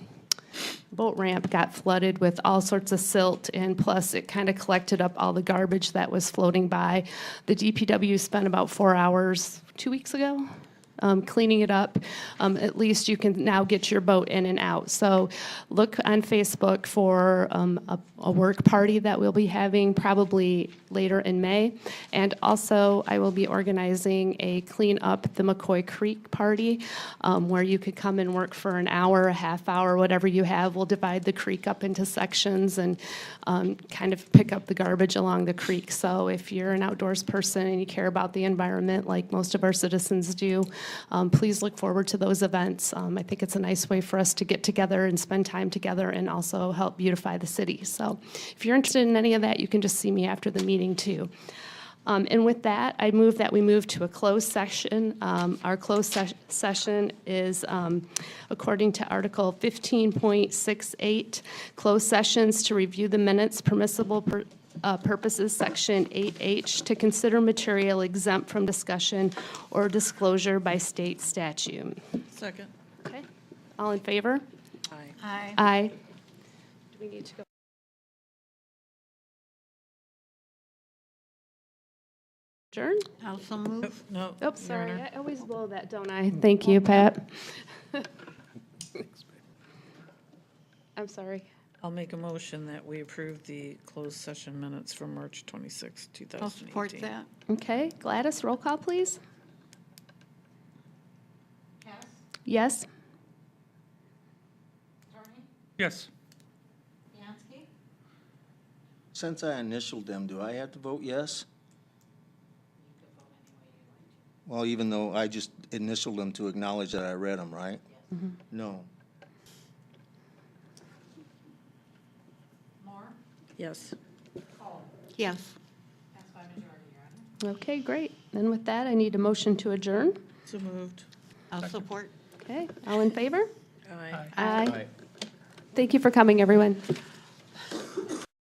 boat ramp got flooded with all sorts of silt, and plus it kind of collected up all the garbage that was floating by. The DPW spent about 4 hours 2 weeks ago cleaning it up. At least you can now get your boat in and out. So look on Facebook for a work party that we'll be having probably later in May. And also I will be organizing a Clean Up the McCoy Creek party where you could come and work for an hour, a half hour, whatever you have. We'll divide the creek up into sections and kind of pick up the garbage along the creek. So if you're an outdoors person and you care about the environment like most of our citizens do, please look forward to those events. I think it's a nice way for us to get together and spend time together and also help beautify the city. So if you're interested in any of that, you can just see me after the meeting too. And with that, I move that we move to a closed session. Our closed session is according to Article 15.68, closed sessions to review the minutes, permissible purposes, Section 8H, to consider material exempt from discussion or disclosure by state statute. Second. Okay. All in favor? Aye. Aye. Aye. Do we need to go? Adjourn? Also move. No. Oops, sorry. I always blow that, don't I? Thank you, Pat. I'm sorry. I'll make a motion that we approve the closed session minutes from March 26, 2018. I'll support that. Okay, Gladys, roll call, please. Yes? Yes. Since I initialed them, do I have to vote yes? Well, even though I just initialed them to acknowledge that I read them, right? No. Yes. Yes. Okay, great. And with that, I need a motion to adjourn. So moved. I'll support. Okay, all in favor? Aye. Aye. Thank you for coming, everyone.